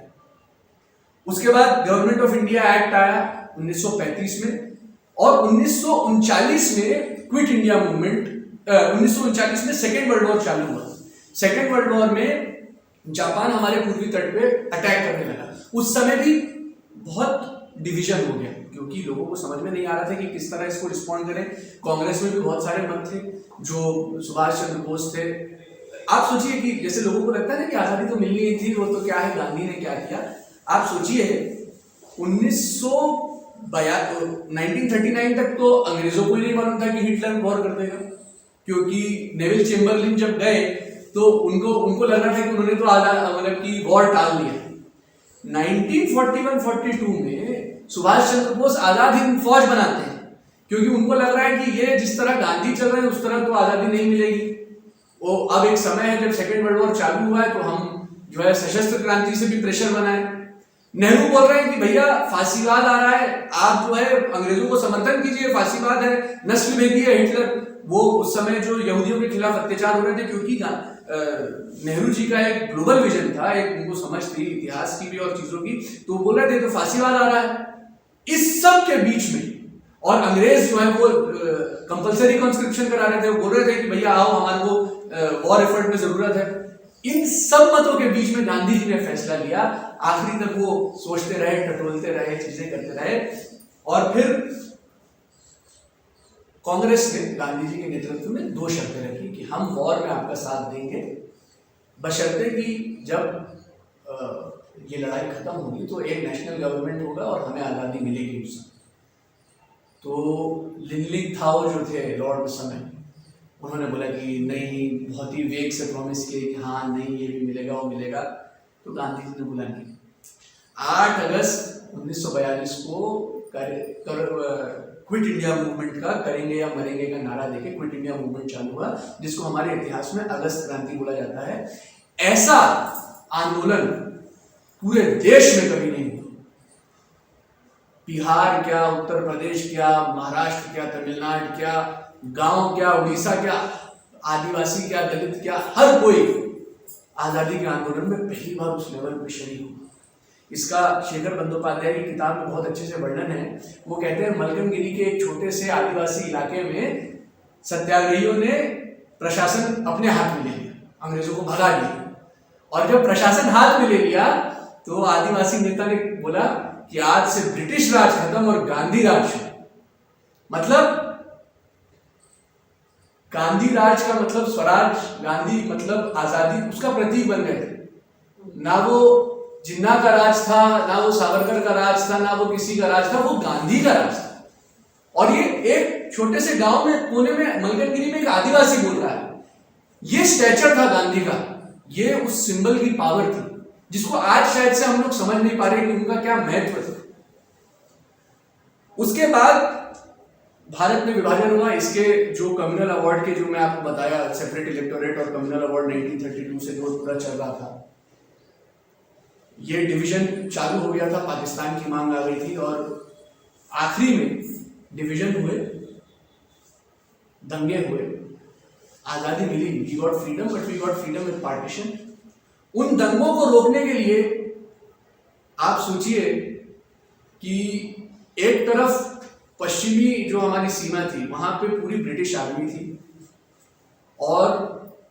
उसके बाद गवर्नमेंट ऑफ इंडिया एक्ट आया 1935 में और 1939 में क्विट इंडिया मूवमेंट, 1939 में सेकेंड वर्ल्ड वॉर चालू हुआ। सेकेंड वर्ल्ड वॉर में जापान हमारे पूर्वी तट पे अटैक करने लगा। उस समय भी बहुत डिवीजन हो गया क्योंकि लोगों को समझ में नहीं आ रहा था कि किस तरह इसको रिस्पॉन्ड करें। कांग्रेस में भी बहुत सारे मत थे, जो सुभाष चंद्र बोस थे। आप सोचिए कि जैसे लोगों को लगता है ना कि आज़ादी तो मिलनी ही थी, वो तो क्या है, गांधी ने क्या किया। आप सोचिए 1939 तक तो अंग्रेजों को ही नहीं मालूम था कि हिटलर वॉर कर देगा, क्योंकि नेविल चेम्बरलिन जब गए तो उनको लग रहा था कि उन्होंने तो मतलब कि वॉर टाल दिया। 1941-42 में सुभाष चंद्र बोस आजाद हिंद फौज बनाते हैं क्योंकि उनको लग रहा है कि ये जिस तरह गांधी चल रहे हैं उस तरह तो आजादी नहीं मिलेगी। वो अब एक समय है जब सेकेंड वर्ल्ड वॉर चालू हुआ है, तो हम जो है सशस्त्र क्रांति से भी प्रेशर बनाए। नेहरू बोल रहे हैं कि भैया फांसीवाद आ रहा है, आप जो है अंग्रेजों को समर्थन कीजिए, फांसीवाद है, नस्ल भेदी है हिटलर। वो उस समय जो यहूदियों के खिलाफ अत्याचार हो रहे थे, क्योंकि नेहरू जी का एक ग्लोबल विजन था, एक उनको समझ थी इतिहास की भी और चीजों की, तो बोल रहे थे तो फांसीवाद आ रहा है। इस सब के बीच में और अंग्रेज जो है वो कंपलसरी कॉन्स्क्रिप्शन करा रहे थे, वो बोल रहे थे कि भैया आओ, हमारे को वॉर एफर्ट में जरूरत है। इन सब मतों के बीच में गांधी जी ने फैसला लिया। आखिरी तक वो सोचते रहे, टटोलते रहे, चीजें करते रहे और फिर कांग्रेस ने गांधी जी के नेतृत्व में 2 शर्तें रखी कि हम वॉर में आपका साथ देंगे, बशर्ते कि जब ये लड़ाई खत्म होगी तो एक नेशनल गवर्नमेंट होगा और हमें आज़ादी मिलेगी। उस समय तो लिनलिंग थाओ जो थे लॉर्ड उस समय, उन्होंने बोला कि नहीं, बहुत ही वेग से प्रॉमिस किए कि हाँ नहीं ये भी मिलेगा वो मिलेगा। तो गांधी जी ने बोला नहीं। 8 अगस्त 1942 को क्विट इंडिया मूवमेंट का करेंगे या मरेंगे का नारा देके क्विट इंडिया मूवमेंट चालू हुआ, जिसको हमारे इतिहास में अगस्त क्रांति बोला जाता है। ऐसा आंदोलन पूरे देश में कभी नहीं हुआ। बिहार क्या, उत्तर प्रदेश क्या, महाराष्ट्र क्या, तमिलनाडु क्या, गांव क्या, उड़ीसा क्या, आदिवासी क्या, दलित क्या, हर कोई आजादी के आंदोलन में पहली बार उस लेवल पे शरीक हुआ। इसका शेखर बंदोपाध्याय की किताब में बहुत अच्छे से वर्णन है। वो कहते हैं मलकनगिरी के एक छोटे से आदिवासी इलाके में सत्याग्रहियों ने प्रशासन अपने हाथ में ले लिया, अंग्रेजों को भगा दिया। और जब प्रशासन हाथ में ले लिया तो आदिवासी नेता ने बोला कि आज से ब्रिटिश राज खत्म और गांधी राज शुरू। मतलब गांधी राज का मतलब स्वराज, गांधी मतलब आजादी, उसका प्रतीक बन गए थे। ना वो जिन्ना का राज था, ना वो सावरकर का राज था, ना वो किसी का राज था, वो गांधी का राज था। और ये एक छोटे से गांव में कोने में मलकनगिरी में एक आदिवासी बोल रहा है। ये स्टैचर था गांधी का, ये उस सिंबल की पावर थी जिसको आज शायद से हम लोग समझ नहीं पा रहे कि उनका क्या महत्व था। उसके बाद भारत में विभाजन हुआ। इसके जो कम्युनल अवार्ड के, जो मैं आपको बताया, सेपरेट इलेक्टोरेट और कम्युनल अवार्ड 1932 से जो पूरा चल रहा था, ये डिवीजन चालू हो गया था, पाकिस्तान की मांग आ गई थी और आखिरी में डिवीजन हुए, दंगे हुए, आजादी मिली। We got freedom, but we got freedom with partition. उन दंगों को रोकने के लिए आप सोचिए कि एक तरफ पश्चिमी जो हमारी सीमा थी वहां पे पूरी ब्रिटिश आर्मी थी और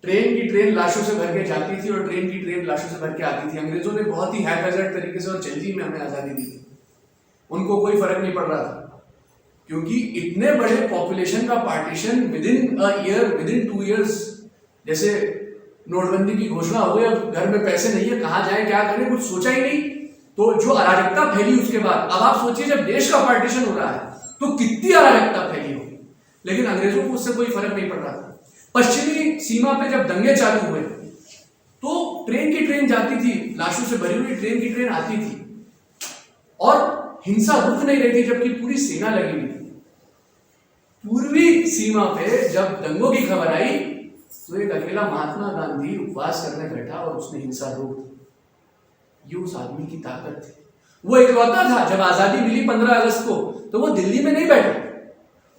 ट्रेन की ट्रेन लाशों से भर के जाती थी और ट्रेन की ट्रेन लाशों से भर के आती थी। अंग्रेजों ने बहुत ही हैपहैज़र्ड तरीके से और जल्दी में हमें आज़ादी दी थी। उनको कोई फर्क नहीं पड़ रहा था क्योंकि इतने बड़े पॉपुलेशन का partition within a year, within 2 years, जैसे नोटबंदी की घोषणा हो गई, अब घर में पैसे नहीं है, कहाँ जाए क्या करें, कुछ सोचा ही नहीं। तो जो अराजकता फैली उसके बाद, अब आप सोचिए जब देश का पार्टीशन हो रहा है तो कितनी अराजकता फैली होगी। लेकिन अंग्रेजों को उससे कोई फर्क नहीं पड़ रहा था। पश्चिमी सीमा पे जब दंगे चालू हुए तो ट्रेन की ट्रेन जाती थी, लाशों से भरी हुई ट्रेन की ट्रेन आती थी और हिंसा रुक नहीं रही थी, जबकि पूरी सेना लगी हुई थी। पूर्वी सीमा पे जब दंगों की खबर आई तो एक अकेला महात्मा गांधी उपवास करने बैठा और उसने हिंसा रोक दी। ये उस आदमी की ताकत थी। वो इकलौता था, जब आजादी मिली 15 अगस्त को, तो वो दिल्ली में नहीं बैठा,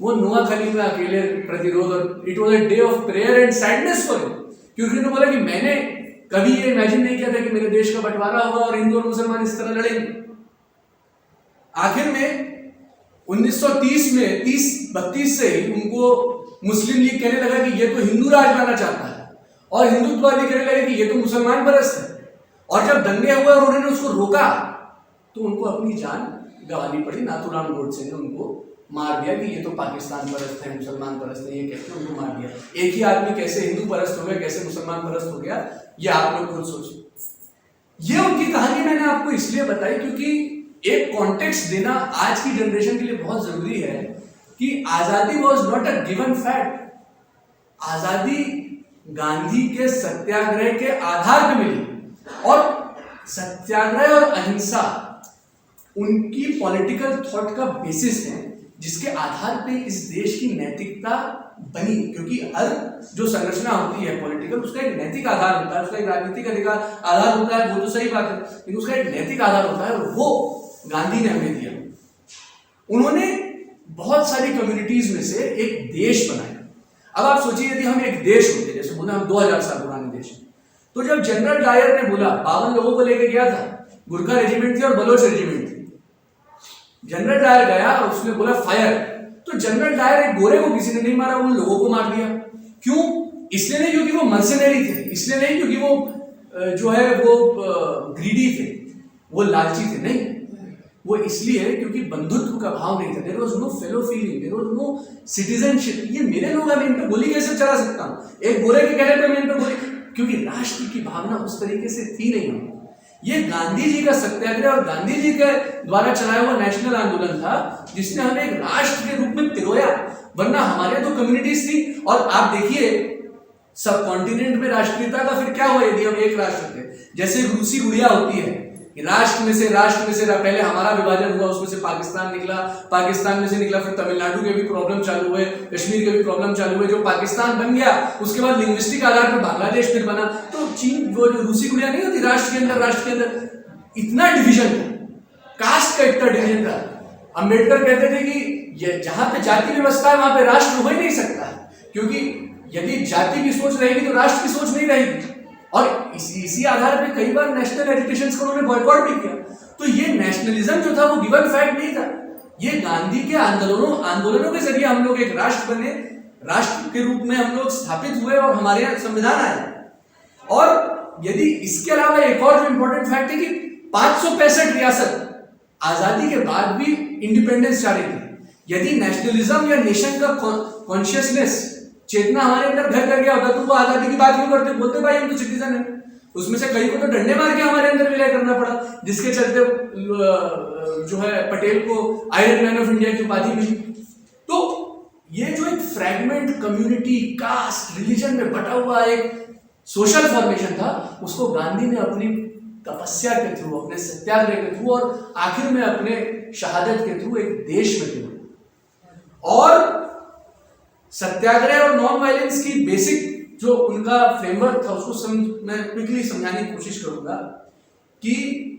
वो नुआखाली में अकेले प्रतिरोध, और it was a day of prayer and sadness for him, क्योंकि उन्होंने बोला कि मैंने कभी ये इमेजिन नहीं किया था कि मेरे देश का बंटवारा होगा और हिंदू और मुसलमान इस तरह लड़ेंगे। आखिर में 1930 में 30-32 से ही उनको मुस्लिम लीग कहने लगा कि ये तो हिंदू राज लाना चाहता है और हिंदुत्ववादी कहने लगे कि ये तो मुसलमान परस्त है। और जब दंगे हुए और उन्होंने उसको रोका तो उनको अपनी जान गंवानी पड़ी। नाथूराम गोडसे ने उनको मार दिया कि ये तो पाकिस्तान परस्त है, मुसलमान परस्त है, ये कहते उनको मार दिया। एक ही आदमी कैसे हिंदू परस्त हो गया, कैसे मुसलमान परस्त हो गया, ये आप लोग खुद सोचिए। ये उनकी कहानी मैंने आपको इसलिए बताई क्योंकि एक कॉन्टेक्स्ट देना आज की जनरेशन के लिए बहुत जरूरी है कि आजादी was not a given fact. आजादी गांधी के सत्याग्रह के आधार पर मिली और सत्याग्रह और अहिंसा उनकी पॉलिटिकल थॉट का बेसिस है, जिसके आधार पे इस देश की नैतिकता बनी। क्योंकि हर जो संरचना होती है पॉलिटिकल, उसका एक नैतिक आधार होता है, उसका एक राजनीतिक अधिकार आधार होता है, वो तो सही बात है, लेकिन उसका एक नैतिक आधार होता है और वो गांधी ने हमें दिया। उन्होंने बहुत सारी कम्युनिटीज में से एक देश बनाया। अब आप सोचिए यदि हम एक देश होते, जैसे बोला हम 2000 साल पुराने देश, तो जब जनरल डायर ने बोला, 52 लोगों को लेकर गया था, गुरखा रेजिमेंट थी और बलोच रेजिमेंट थी। जनरल डायर गया और उसने बोला फायर, तो जनरल डायर एक गोरे को किसी ने नहीं मारा, उन लोगों को मार दिया। क्यों? इसलिए नहीं क्योंकि वो मर्सनरी थे, इसलिए नहीं क्योंकि वो जो है वो ग्रीडी थे, वो लालची थे, नहीं, वो इसलिए क्योंकि बंधुत्व का भाव नहीं था। There was no fellow feeling, there was no citizenship. ये मेरे लोग हैं, मैं इन पर गोली कैसे चला सकता हूँ, एक गोरे के कहने पे मैं इन पर गोली, क्योंकि राष्ट्र की भावना उस तरीके से थी नहीं। हम ये गांधी जी का सत्याग्रह और गांधी जी के द्वारा चलाया हुआ नेशनल आंदोलन था जिसने हमें एक राष्ट्र के रूप में पिरोया। वरना हमारे तो कम्युनिटीज थी। और आप देखिए सब कॉन्टिनेंट में राष्ट्रीयता का फिर क्या हुआ यदि हम एक राष्ट्र थे। जैसे रूसी गुड़िया होती है, राष्ट्र में से पहले हमारा विभाजन हुआ, उसमें से पाकिस्तान निकला, पाकिस्तान में से निकला, फिर तमिलनाडु के भी प्रॉब्लम चालू हुए, कश्मीर के भी प्रॉब्लम चालू हुए। जो पाकिस्तान बन गया उसके बाद लिंग्विस्टिक आधार पर बांग्लादेश फिर बना। तो चीन, वो जो रूसी गुड़िया नहीं होती, राष्ट्र के अंदर इतना डिवीजन था, कास्ट का इतना डिवीजन था। अंबेडकर कहते थे कि जहां पे जाति व्यवस्था है वहां पे राष्ट्र हो ही नहीं सकता है, क्योंकि यदि जाति की सोच रहेगी तो राष्ट्र की सोच नहीं रहेगी। और इसी आधार पे कई बार नेशनल एजुकेशन को उन्होंने बॉयकॉट भी किया। तो ये नेशनलिज्म जो था वो गिवन फैक्ट नहीं था, ये गांधी के आंदोलनों के जरिए हम लोग एक राष्ट्र बने, राष्ट्र के रूप में हम लोग स्थापित हुए और हमारे यहाँ संविधान आया। और यदि इसके अलावा एक और जो इंपॉर्टेंट फैक्ट है कि 565 रियासत आजादी के बाद भी इंडिपेंडेंस चाह रही थी। यदि नेशनलिज्म या नेशन का कॉन्शियसनेस चेतना हमारे अंदर घर कर गया होता तो वो आजादी की बात क्यों करते, बोलते भाई हम तो सिटीजन है। उसमें से कई को तो डंडे मार के हमारे अंदर विलय करना पड़ा, जिसके चलते जो है पटेल को आयरन मैन ऑफ इंडिया की उपाधि मिली। तो ये जो एक फ्रैगमेंट कम्युनिटी, कास्ट, रिलीजन में बटा हुआ एक सोशल फॉर्मेशन था, उसको गांधी ने अपनी तपस्या के थ्रू, अपने सत्याग्रह के थ्रू और आखिर में अपने शहादत के थ्रू एक देश में दिया। और सत्याग्रह और नॉन वायलेंस की बेसिक जो उनका फ्रेमवर्क था उसको मैं क्विकली समझाने की कोशिश करूंगा कि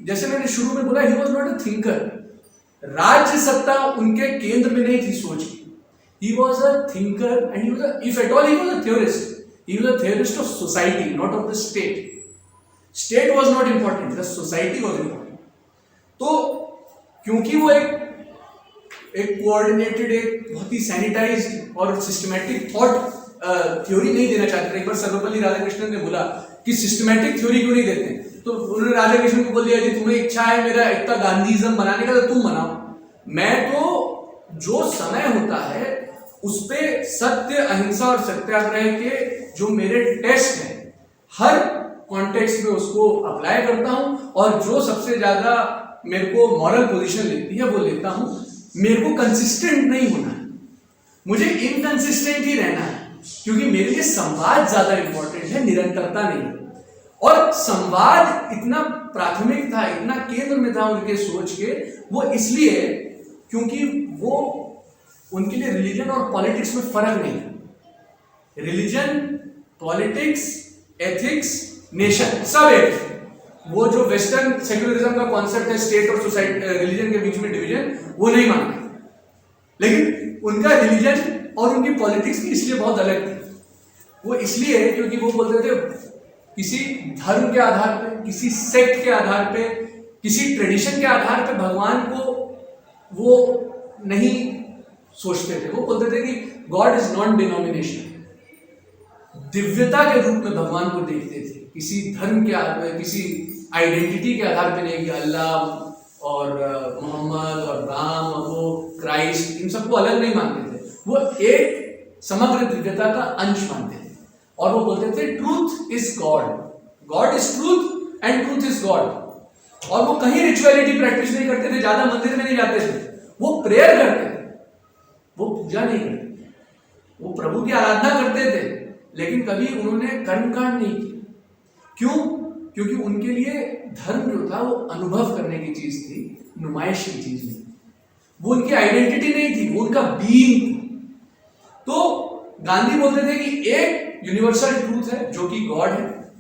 जैसे मैंने शुरू में बोला, he was not a thinker. राज्य सत्ता उनके केंद्र में नहीं थी सोच की। He was a thinker and he was a, if at all he was a theorist, he was a theorist of society, not of the state. State was not important, the society was important. तो क्योंकि वो एक coordinated, एक बहुत ही sanitised और systematic thought theory नहीं देना चाहते थे। एक बार सर्वपल्ली राधाकृष्णन ने बोला कि सिस्टमैटिक थ्योरी क्यों नहीं देते, तो उन्होंने राधाकृष्णन को बोल दिया कि तुम्हें इच्छा है मेरा इतना गांधीइज्म बनाने का तो तुम बनाओ, मैं तो जो समय होता है उस पे सत्य, अहिंसा और सत्याग्रह के जो मेरे टेस्ट हैं हर कॉन्टेक्स्ट में उसको अप्लाई करता हूं, और जो सबसे ज्यादा मेरे को मॉरल पोजीशन लेती है वो लेता हूं। मेरे को कंसिस्टेंट नहीं होना है, मुझे इनकंसिस्टेंट ही रहना है, क्योंकि मेरे लिए संवाद ज्यादा इंपॉर्टेंट है, निरंतरता नहीं। और संवाद इतना प्राथमिक था, इतना केंद्र में था उनके सोच के, वो इसलिए क्योंकि वो उनके लिए रिलीजन और पॉलिटिक्स में फर्क नहीं है। रिलीजन, पॉलिटिक्स, एथिक्स, नेशन सब एक। वो जो वेस्टर्न सेक्युलरिज्म का कॉन्सेप्ट है स्टेट और सोसाइटी, रिलीजन के बीच में डिवीजन, वो नहीं मानते। लेकिन उनका रिलीजन और उनकी पॉलिटिक्स भी इसलिए बहुत अलग थी। वो इसलिए क्योंकि वो बोलते थे किसी धर्म के आधार पे, किसी सेक्ट के आधार पे, किसी ट्रेडिशन के आधार पे भगवान को वो नहीं सोचते थे। वो बोलते थे कि गॉड इज नॉन डिनोमिनेशनल, दिव्यता के रूप में भगवान को देखते थे, किसी धर्म के आधार पे, किसी आइडेंटिटी के आधार पे नहीं कि अल्लाह और मोहम्मद और राम और वो क्राइस्ट, इन सबको अलग नहीं मानते थे। वो एक समग्र दिव्यता का अंश मानते थे। और वो बोलते थे truth is God, God is truth and truth is God. और वो कहीं रिचुअलिटी प्रैक्टिस नहीं करते थे, ज्यादा मंदिर में नहीं जाते थे, वो प्रेयर करते थे, वो पूजा नहीं करते, वो प्रभु की आराधना करते थे, लेकिन कभी उन्होंने कर्मकांड नहीं किया। क्यों? क्योंकि उनके लिए धर्म जो था वो अनुभव करने की चीज थी, नुमाइश की चीज नहीं। वो उनकी आइडेंटिटी नहीं थी, वो उनका बीइंग थी। तो गांधी बोलते थे कि एक यूनिवर्सल ट्रूथ है जो कि गॉड है,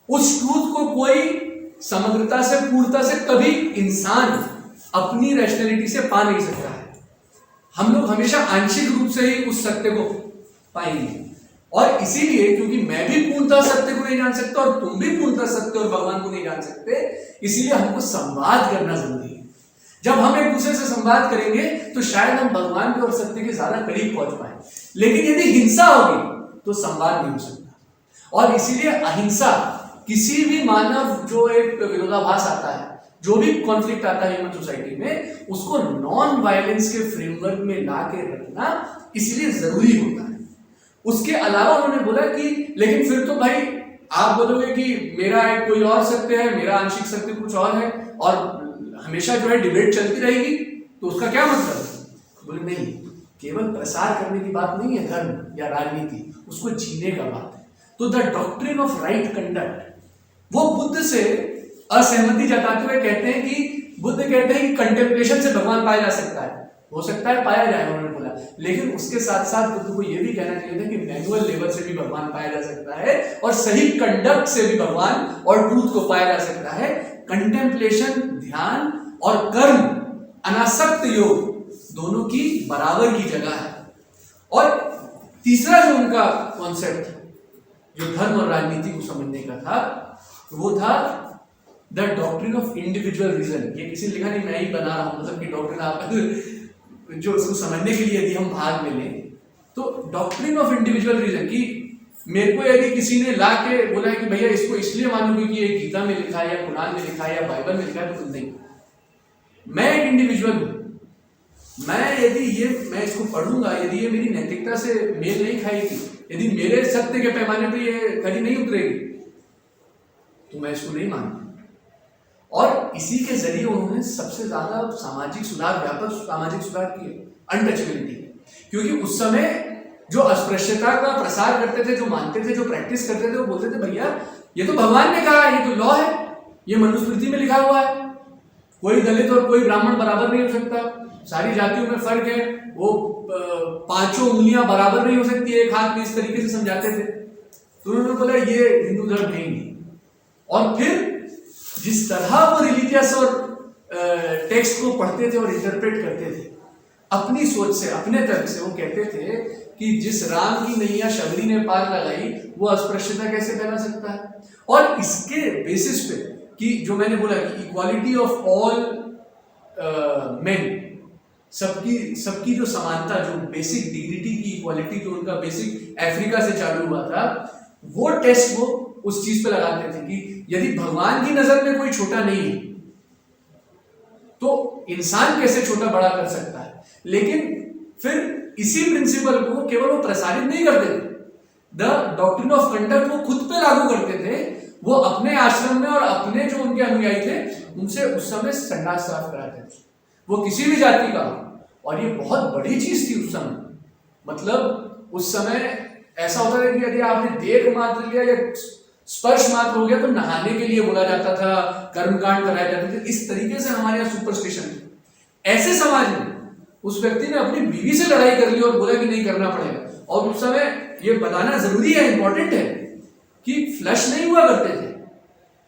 उस ट्रूथ को कोई समग्रता से, पूर्णता से कभी इंसान अपनी रैशनैलिटी से पा नहीं सकता है। हम लोग हमेशा आंशिक रूप से ही उस सत्य को पाएंगे। और इसीलिए क्योंकि मैं भी पूर्णतः सत्य को नहीं जान सकता और तुम भी पूर्णतः सत्य और भगवान को नहीं जान सकते, इसलिए हमको संवाद करना जरूरी है। जब हम एक दूसरे से संवाद करेंगे तो शायद हम भगवान के और सत्य के ज्यादा करीब पहुंच पाए। लेकिन यदि हिंसा होगी तो संवाद नहीं हो सकता। और इसीलिए अहिंसा, किसी भी मानव जो एक विरोधाभास आता है, जो भी कॉन्फ्लिक्ट आता है ह्यूमन सोसाइटी में, उसको नॉन वायलेंस के फ्रेमवर्क में ला के रखना इसलिए जरूरी होता है। उसके अलावा उन्होंने बोला कि लेकिन फिर तो भाई आप बोलोगे कि मेरा एक कोई और सत्य है, मेरा आंशिक सत्य कुछ और है, और हमेशा जो है डिबेट चलती रहेगी, तो उसका क्या मतलब है? बोले नहीं, केवल प्रसार करने की बात नहीं है धर्म या राजनीति, उसको जीने का बात है। तो the doctrine of right conduct, वो बुद्ध से असहमति जताते हुए कहते हैं कि बुद्ध कहते हैं कि कंटेम्पलेशन से भगवान पाया जा सकता है, हो सकता है पाया जाए, उन्होंने बोला। लेकिन उसके साथ साथ बुद्ध को यह भी कहना चाहिए था कि मैनुअल लेवल से भी भगवान पाया जा सकता है, और सही कंडक्ट से भी भगवान और ट्रूथ को पाया जा सकता है। कंटेम्पलेशन, ध्यान और कर्म, अनासक्त योग, दोनों की बराबर की जगह है। और तीसरा जो उनका कॉन्सेप्ट जो धर्म और राजनीति को समझने का था वो था the doctrine of individual reason. ये किसी ने लिखा नहीं, मैं ही बना रहा हूं, मतलब कि डॉक्ट्रिन आप जो उसको समझने के लिए यदि हम भाग में लें तो डॉक्ट्रिन ऑफ इंडिविजुअल रीजन की मेरे को यदि किसी ने ला के बोला है कि भैया इसको इसलिए मानो क्योंकि ये गीता में लिखा है या कुरान में लिखा है या बाइबल में लिखा है, तो नहीं, मैं एक इंडिविजुअल हूं। मैं इसको पढ़ूंगा, यदि ये मेरी नैतिकता से मेल नहीं खाएगी, यदि मेरे सत्य के पैमाने पर ये खड़ी नहीं उतरेगी, तो मैं इसको नहीं मानता। और इसी के जरिए उन्होंने सबसे ज्यादा सामाजिक सुधार, व्यापक सामाजिक सुधार किए, अनटचेबिलिटी। क्योंकि उस समय जो अस्पृश्यता का प्रसार करते थे, जो मानते थे, जो प्रैक्टिस करते थे, वो बोलते थे भैया ये तो भगवान ने कहा, ये तो लॉ है, ये मनुस्मृति में लिखा हुआ है, कोई दलित और कोई ब्राह्मण बराबर नहीं हो सकता, सारी जातियों में फर्क है, वो पांचों उंगलियां बराबर नहीं हो सकती एक हाथ में, इस तरीके से समझाते थे। तो उन्होंने बोला ये हिंदू धर्म है ही नहीं। और फिर जिस तरह वो रिलीजियस और टेक्स्ट को पढ़ते थे और इंटरप्रेट करते थे अपनी सोच से, अपने तर्क से, वो कहते थे कि जिस राम की नैया शबरी ने पार लगाई वो अस्पृश्यता कैसे फैला सकता है। और इसके बेसिस पे कि जो मैंने बोला कि इक्वालिटी ऑफ ऑल मेन, सबकी जो समानता, जो बेसिक डिग्निटी की इक्वालिटी, जो उनका बेसिक अफ्रीका से चालू हुआ था, वो टेस्ट वो उस चीज पे लगाते थे कि यदि भगवान की नजर में कोई छोटा नहीं है तो इंसान कैसे छोटा बड़ा कर सकता है। लेकिन फिर इसी प्रिंसिपल को केवल वो प्रसारित नहीं करते थे, द डॉक्ट्रिन ऑफ कंडक्ट वो खुद पे लागू करते थे। वो अपने आश्रम में और अपने जो उनके अनुयायी थे उनसे उस समय संडास साफ कराते थे, वो किसी भी जाति का। और ये बहुत बड़ी चीज थी उस समय, मतलब उस समय ऐसा होता था कि यदि आपने देख मात्र लिया या स्पर्श मात्र हो गया तो नहाने के लिए बोला जाता था, कर्मकांड कराए जाते थे। इस तरीके से हमारे यहाँ सुपरस्टिशन थे। ऐसे समाज में उस व्यक्ति ने अपनी बीवी से लड़ाई कर ली और बोला कि नहीं करना पड़ेगा। और उस समय ये बताना जरूरी है, इंपॉर्टेंट है कि फ्लश नहीं हुआ करते थे,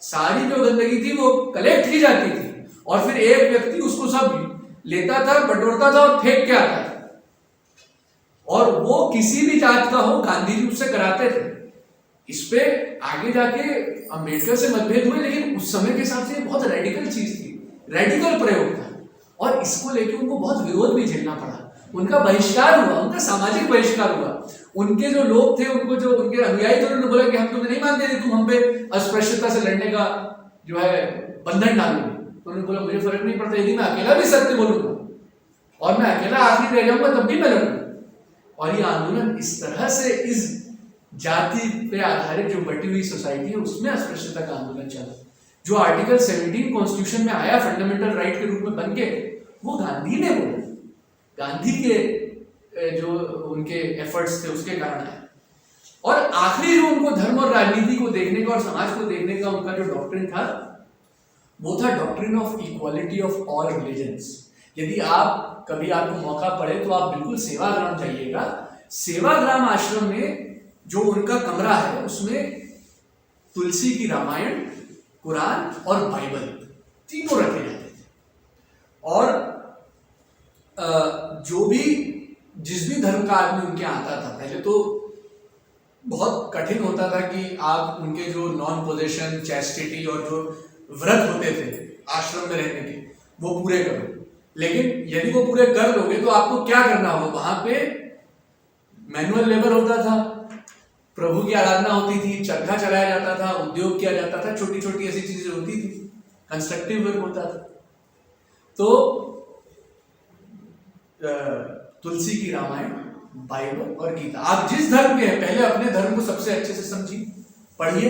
सारी जो गंदगी थी वो कलेक्ट की जाती थी और फिर एक व्यक्ति उसको सब लेता था, बटोरता था और फेंक के आता था। और वो किसी भी जात का हो, गांधी जी उससे कराते थे। इस पे आगे जाके अंबेडकर से मतभेद हुए, लेकिन उस समय के हिसाब से बहुत रेडिकल चीज थी, रेडिकल प्रयोग था। और इसको लेके उनको बहुत विरोध भी झेलना पड़ा, उनका बहिष्कार हुआ, उनका सामाजिक बहिष्कार हुआ। उनके जो लोग थे, उनको जो उनके अनुयायी थे, उन्होंने बोला कि हम तुम्हें नहीं मानते थे, तुम हम पे अस्पृश्यता से लड़ने का जो है बंधन डालोगे। तो उन्होंने बोला मुझे फर्क नहीं पड़ता, यदि मैं अकेला भी सत्य बोलूंगा और मैं अकेला आखिरी रह जाऊंगा तब भी मैं लड़ूंगा। और ये आंदोलन इस तरह से इस जाति पे आधारित जो बटी हुई सोसाइटी है उसमें अस्पृश्यता का आंदोलन चला। जो आर्टिकल 17 कॉन्स्टिट्यूशन में आया फंडामेंटल राइट के रूप में बन के, वो गांधी ने बोला, गांधी के जो उनके एफर्ट्स थे उसके कारण आया। और आखिरी जो उनको धर्म और राजनीति को देखने का और समाज को देखने का उनका जो डॉक्ट्रिन था वो था doctrine of equality of all religions. यदि आप कभी आपको मौका पड़े तो आप बिल्कुल सेवाग्राम जाइएगा। सेवाग्राम आश्रम में जो उनका कमरा है उसमें तुलसी की रामायण, कुरान और बाइबल तीनों रखे जाते थे। और जो भी जिस भी धर्म का आदमी उनके आता था, पहले तो बहुत कठिन होता था कि आप उनके जो नॉन पोजेशन, चैस्टिटी और जो व्रत होते थे आश्रम में रहने के वो पूरे करो। लेकिन यदि वो पूरे कर लोगे तो आपको क्या करना होगा, वहां पे मैनुअल लेबर होता था, प्रभु की आराधना होती थी, चरखा चलाया जाता था, उद्योग किया जाता था, छोटी छोटी ऐसी चीजें होती थी, कंस्ट्रक्टिव वर्क होता था। तो तुलसी की रामायण, बाइबल और गीता, आप जिस धर्म के हैं पहले अपने धर्म को सबसे अच्छे से समझिए, पढ़िए,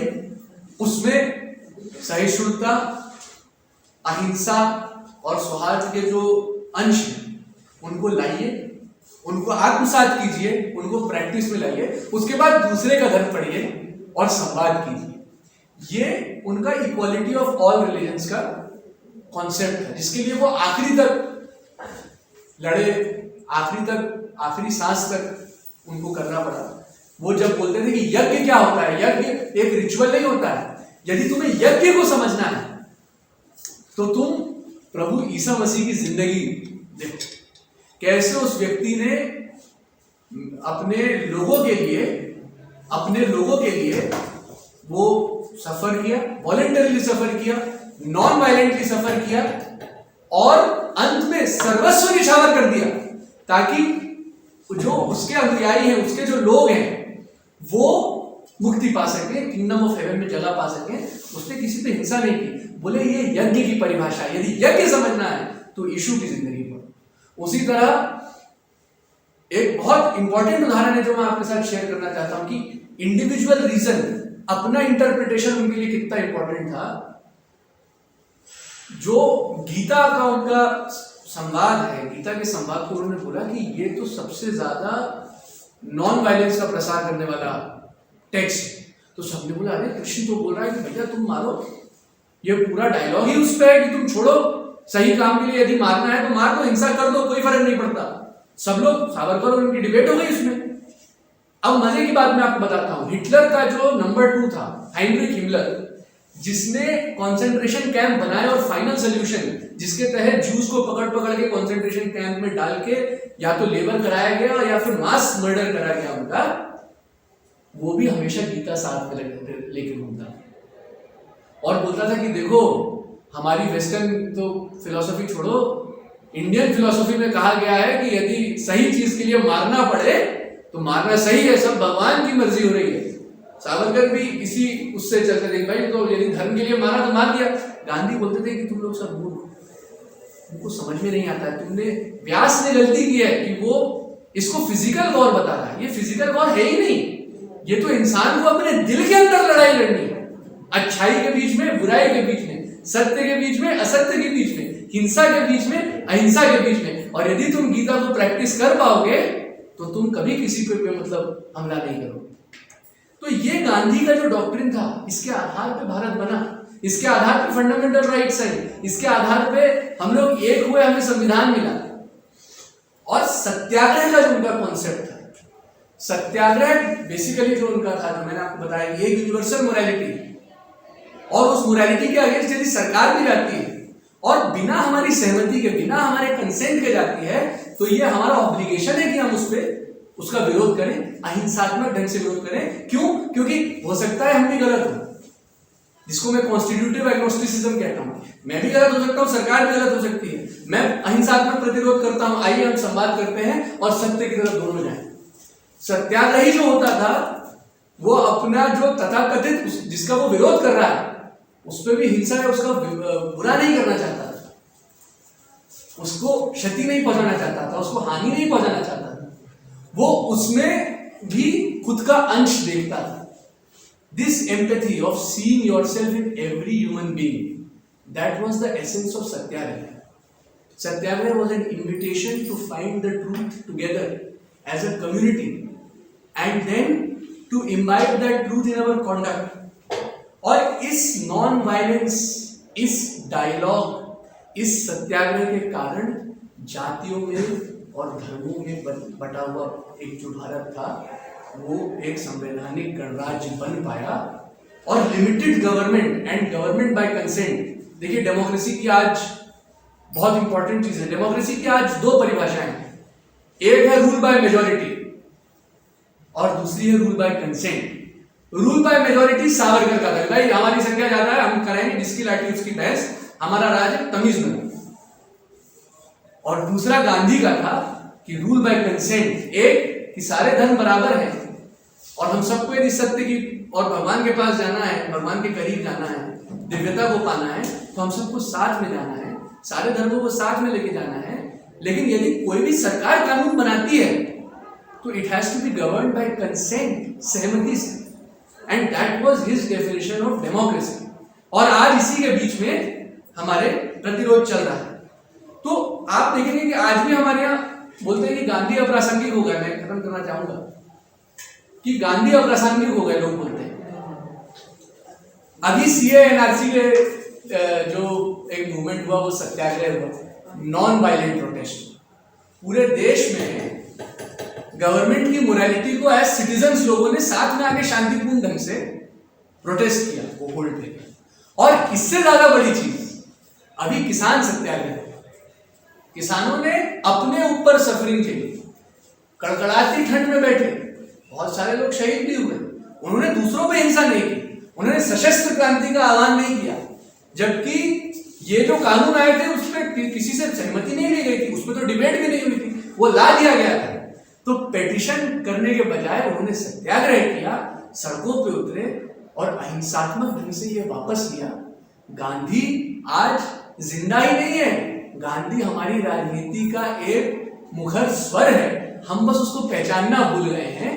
उसमें सहिष्णुता, अहिंसा और सौहार्द के जो अंश हैं उनको लाइए, उनको आत्मसात कीजिए, उनको प्रैक्टिस में लाइए। उसके बाद दूसरे का धर्म पढ़िए और संवाद कीजिए। ये उनका इक्वालिटी ऑफ ऑल रिलीजन्स का कॉन्सेप्ट है, जिसके लिए वो आखिरी तक लड़े, आखिरी सांस तक उनको करना पड़ा। वो जब बोलते थे कि यज्ञ क्या होता है, यज्ञ एक रिचुअल नहीं होता है। यदि तुम्हें यज्ञ को समझना है तो तुम प्रभु ईसा मसीह की जिंदगी देखो। कैसे उस व्यक्ति ने अपने लोगों के लिए वो सफर किया, वॉलेंटरीली सफर किया, नॉन वायलेंटली सफर किया और अंत में सर्वस्व निछावर कर दिया ताकि जो उसके अनुयायी हैं, उसके जो लोग हैं, वो मुक्ति पा सके, किंगडम ऑफ हेवन में जगह पा सके। उसने किसी पे हिंसा नहीं की। बोले ये यज्ञ की परिभाषा है। यदि यज्ञ समझना है तो यीशु की जिंदगी पर। उसी तरह एक बहुत इंपॉर्टेंट उदाहरण है जो मैं आपके साथ शेयर करना चाहता हूं कि इंडिविजुअल रीजन, अपना इंटरप्रिटेशन उनके लिए कितना इंपॉर्टेंट था। जो गीता का उनका संवाद है, गीता के संवाद को उन्होंने बोला कि ये तो सबसे ज्यादा नॉन वायलेंस का प्रसार करने वाला टेक्स्ट। तो सबने बोला अरे कृष्ण तो बोल रहा है कि भैया तुम मारो, ये पूरा डायलॉग ही उस पे है कि तुम छोड़ो, सही काम के लिए यदि मारना है तो मार दो, हिंसा कर दो, कोई फर्क नहीं पड़ता। सब लोग सावरकर और उनकी डिबेट हो गई उसमें। अब मजे की बात मैं आपको बताता हूं, हिटलर का जो नंबर 2 था, हाइनरिच हिमलर, जिसने कंसंट्रेशन कैंप बनाए और फाइनल सोल्यूशन जिसके तहत जूस को पकड़ पकड़ के कंसंट्रेशन कैंप में डाल के या तो लेबर कराया गया या फिर मास मर्डर करा गया उनका, वो भी हमेशा गीता साथ में लेके घूमता और बोलता था कि देखो हमारी वेस्टर्न तो फिलॉसफी छोड़ो, इंडियन फिलॉसफी में कहा गया है कि यदि सही चीज के लिए मारना पड़े तो मारना सही है, सब भगवान की मर्जी हो रही है। सावरकर भी इसी उससे चलते थे भाई तो यदि धर्म के लिए मारा तो मार दिया। गांधी बोलते थे कि तुम लोग सब मूर्ख, तुमको समझ में नहीं आता है, तुमने व्यास ने गलती की है कि वो इसको फिजिकल वॉर बता रहा है। ये फिजिकल वॉर है ही नहीं, ये तो इंसान को अपने दिल के अंदर लड़ाई लड़नी है, अच्छाई के बीच में, बुराई के बीच में, सत्य के बीच में, असत्य के बीच में, हिंसा के बीच में, अहिंसा के बीच में। और यदि तुम गीता को प्रैक्टिस कर पाओगे तो तुम कभी किसी पे मतलब हमला नहीं करोगे। तो ये गांधी का जो डॉक्ट्रिन था, इसके आधार पे भारत बना, इसके आधार पे फंडामेंटल राइट्स है, इसके आधार पे हम लोग एक हुए, हमें संविधान मिला। और सत्याग्रह का जो उनका कॉन्सेप्ट था, सत्याग्रह बेसिकली जो उनका था, जो मैंने आपको बताया, ये यूनिवर्सल मोरालिटी, और उस मोरालिटी के अगेंस्ट यदि सरकार भी जाती है और बिना हमारी सहमति के, बिना हमारे कंसेंट के जाती है, तो ये हमारा ऑब्लिगेशन है कि हम उस पर उसका विरोध करें, अहिंसात्मक ढंग से विरोध करें। क्यों? क्योंकि हो सकता है हम भी गलत हो, जिसको मैं कॉन्स्टिट्यूटिव एग्नोस्टिसिज्म कहता हूं। मैं भी गलत हो सकता हूं, सरकार भी गलत हो सकती है, मैं अहिंसात्मक प्रतिरोध करता हूं। आइए हम संवाद करते हैं और सत्य की तरफ दोनों जाएं। सत्याग्रही जो होता था वो अपना जो तथाकथित जिसका वो विरोध कर रहा है उस पर भी हिंसा है, उसका बुरा नहीं करना चाहता था, उसको क्षति नहीं पहुंचाना चाहता था, उसको हानि नहीं पहुंचाना चाहता था, वो उसमें भी खुद का अंश देखता था। This empathy of seeing yourself in every human being, that was the essence of satyagraha. Satyagraha was an invitation to find the truth together as a community and then to imbibe that truth in our conduct. और इस non violence, इस dialogue, इस सत्याग्रह के कारण जातियों में और धर्मों में बटा हुआ एक जो भारत था वो एक संवैधानिक गणराज्य बन पाया। और limited government and government by consent. देखिए डेमोक्रेसी की आज बहुत इंपॉर्टेंट चीज है। डेमोक्रेसी की आज दो परिभाषाएं हैं, एक है रूल बाय मेजॉरिटी और दूसरी है rule by consent. Rule by majority Savarkar का था, भाई हमारी संख्या ज्यादा है, हम करेंगे जिसकी लाठी उसकी भैंस, हमारा राज्य तमीज बना। और दूसरा गांधी का था कि रूल बाय कंसेंट, एक कि सारे धर्म बराबर हैं और हम सबको यदि सत्य की और भगवान के पास जाना है, भगवान के करीब जाना है, दिव्यता को पाना है, तो हम सबको साथ में जाना है, सारे धर्मों को साथ में लेके जाना है। लेकिन यदि कोई भी सरकार कानून बनाती है तो it has to be governed by consent, सहमति से। And that was his definition of democracy. और आज इसी के बीच में हमारे प्रतिरोध चल रहा है। तो आप देखेंगे कि आज भी हमारे यहाँ बोलते हैं कि गांधी अप्रासंगिक हो गए। मैं खत्म करना चाहूंगा कि गांधी अप्रासंगिक हो गए, लोग बोलते हैं। अभी सीए एनआरसी के जो एक मूवमेंट हुआ वो सत्याग्रह हुआ, नॉन वायलेंट प्रोटेस्ट। पूरे देश में गवर्नमेंट की मोरालिटी को एज सिटीजन्स लोगों ने साथ में आके शांतिपूर्ण ढंग से प्रोटेस्ट किया, वो होल्ड पे। और इससे ज्यादा बड़ी चीज अभी किसान सत्याग्रह। किसानों ने अपने ऊपर सफरिंग झेली, कड़कड़ाती ठंड में बैठे, बहुत सारे लोग शहीद भी हुए, उन्होंने दूसरों पे हिंसा नहीं की, उन्होंने सशस्त्र क्रांति का आह्वान नहीं किया, जबकि ये जो कानून आए थे उस पर किसी से सहमति नहीं ली गई थी, उस पर तो डिबेट भी नहीं हुई थी, वो ला दिया गया था। तो पेटिशन करने के बजाय उन्होंने सत्याग्रह किया, सड़कों पे उतरे और अहिंसात्मक ढंग से ये वापस लिया। गांधी आज जिंदा ही नहीं है, गांधी हमारी राजनीति का एक मुखर स्वर है, हम बस उसको पहचानना भूल गए हैं,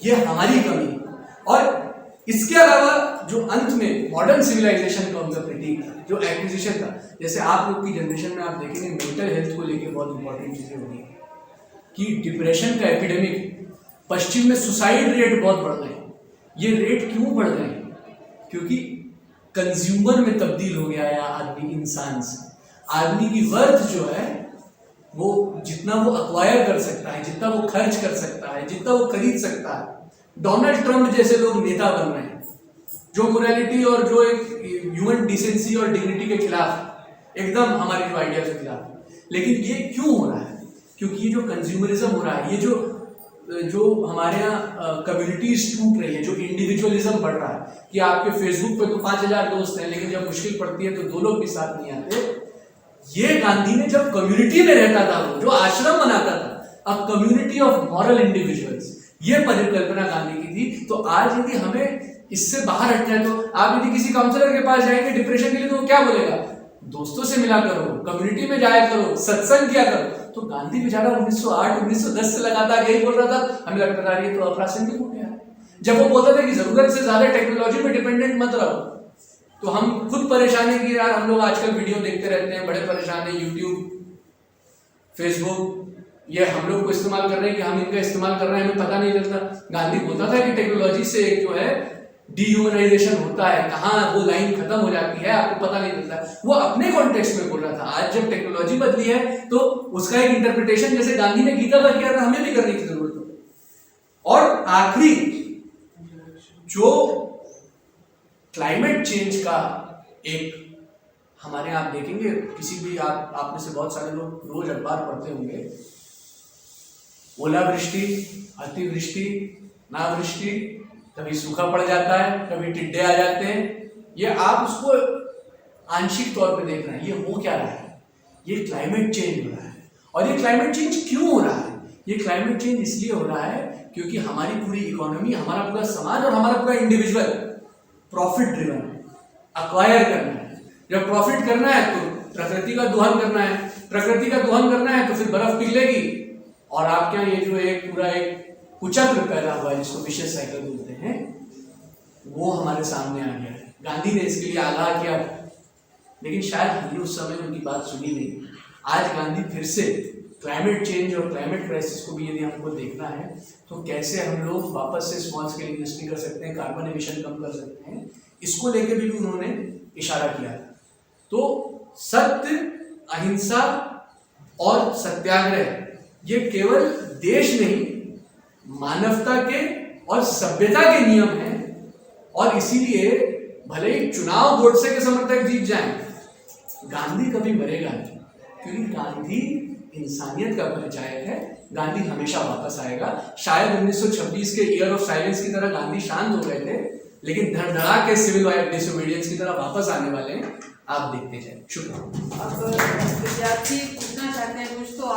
ये हमारी कमी। और इसके अलावा जो अंत में मॉडर्न सिविलाइजेशन का उनका प्रतीक था, जो एक्विजिशन था, जैसे आप लोग की जनरेशन में आप देखेंगे मेंटल हेल्थ को लेकर बहुत इंपॉर्टेंट चीजें होती है कि डिप्रेशन का एपिडेमिक, पश्चिम में सुसाइड रेट बहुत बढ़ रहे हैं। ये रेट क्यों बढ़ रहे हैं? क्योंकि कंज्यूमर में तब्दील हो गया है आदमी, इंसान से। आदमी की वर्थ जो है वो जितना वो अक्वायर कर सकता है, जितना वो खर्च कर सकता है, जितना वो खरीद सकता है, डोनाल्ड ट्रंप जैसे लोग नेता बन रहे हैं जो मोरालिटी और जो एक ह्यूमन डिसेंसी और डिग्निटी के खिलाफ, एकदम हमारे जो आइडिया के खिलाफ। लेकिन ये क्यों हो रहा है? क्योंकि ये जो कंज्यूमरिज्म हो रहा है, ये जो हमारे यहाँ कम्युनिटीज टूट रही है, जो इंडिविजुअलिज्म बढ़ रहा है कि आपके फेसबुक पे तो 5000 दोस्त हैं, लेकिन जब मुश्किल पड़ती है तो 2 लोग भी साथ नहीं आते। ये गांधी ने जब कम्युनिटी में रहता था, वो जो आश्रम बनाता था, a community of moral individuals, ये परिकल्पना गांधी की थी। तो आज यदि हमें इससे बाहर हटना है तो आप यदि किसी काउंसलर के पास जाएंगे डिप्रेशन के लिए तो वो क्या बोलेगा? दोस्तों से मिला करो, कम्युनिटी में जाया करो, सत्संग किया करो। तो गांधी बेचारा 1908 1910 से लगातार यही बोल रहा था, हमें लगता था ये तो अप्रासंगिक हो गया। जब वो बोलता था कि जरूरत से ज्यादा टेक्नोलॉजी पे डिपेंडेंट मत रहो, तो हम खुद परेशान है कि यार हम लोग आजकल वीडियो देखते रहते हैं, बड़े परेशान है, यूट्यूब, फेसबुक, ये हम लोग को इस्तेमाल कर रहे हैं कि हम इनका इस्तेमाल कर रहे हैं, हमें पता नहीं चलता। गांधी बोलता था कि टेक्नोलॉजी से एक जो है डीह्यूमनाइजेशन होता है, कहाँ वो लाइन खत्म हो जाती है आपको पता नहीं चलता। वो अपने कॉन्टेक्स्ट में बोल रहा था। आज जब टेक्नोलॉजी बदली है तो उसका एक इंटरप्रिटेशन जैसे गांधी ने गीता का किया था, हमें भी करने की जरूरत है। और आखिरी जो क्लाइमेट चेंज का एक हमारे यहाँ आप देखेंगे, किसी भी आप में से बहुत सारे लोग रोज अखबार पढ़ते होंगे, ओलावृष्टि, अतिवृष्टि, नावृष्टि, कभी सूखा पड़ जाता है, कभी टिड्डे आ जाते हैं। ये आप उसको आंशिक तौर पे देख रहे हैं। ये हो क्या रहा है? ये क्लाइमेट चेंज हो रहा है। और ये क्लाइमेट चेंज क्यों हो रहा है? ये क्लाइमेट चेंज इसलिए हो रहा है क्योंकि हमारी पूरी इकोनॉमी, हमारा पूरा समाज और हमारा पूरा इंडिविजुअल प्रॉफिट ड्रिवन है, अक्वायर करना है। जब प्रॉफिट करना है तो प्रकृति का दोहन करना है, प्रकृति का दोहन करना है तो फिर बर्फ पिघलेगी और आपके यहाँ ये जो एक पूरा एक कुचक्र पैदा हुआ है जिसको विशेष साइकिल बोलते हैं, वो हमारे सामने आ गया है। गांधी ने इसके लिए आगाह किया, लेकिन शायद हमने उस समय उनकी बात सुनी नहीं। आज गांधी फिर से क्लाइमेट चेंज और क्लाइमेट क्राइसिस को भी यदि हमको देखना है तो कैसे हम लोग वापस से स्मॉल स्केल इंडस्ट्री कर सकते हैं, कार्बन एमिशन कम कर सकते हैं, इसको लेकर भी उन्होंने इशारा किया। तो सत्य, अहिंसा और सत्याग्रह ये केवल देश नहीं, मानवता के और सभ्यता के नियम हैं। और इसीलिए भले ही चुनाव गोडसे के समर्थक जीत जाएं, गांधी कभी मरेगा नहीं, क्योंकि गांधी इंसानियत का परिचायक है। गांधी हमेशा वापस आएगा। शायद 1926 के ईयर ऑफ साइलेंस की तरह गांधी शांत हो गए थे, लेकिन धड़धड़ा के सिविल डिसोबीडियंस की तरह वापस आने वाले हैं। आप देखते जाए। शुक्रिया। अब विद्यार्थी पूछना चाहते हैं कुछ तो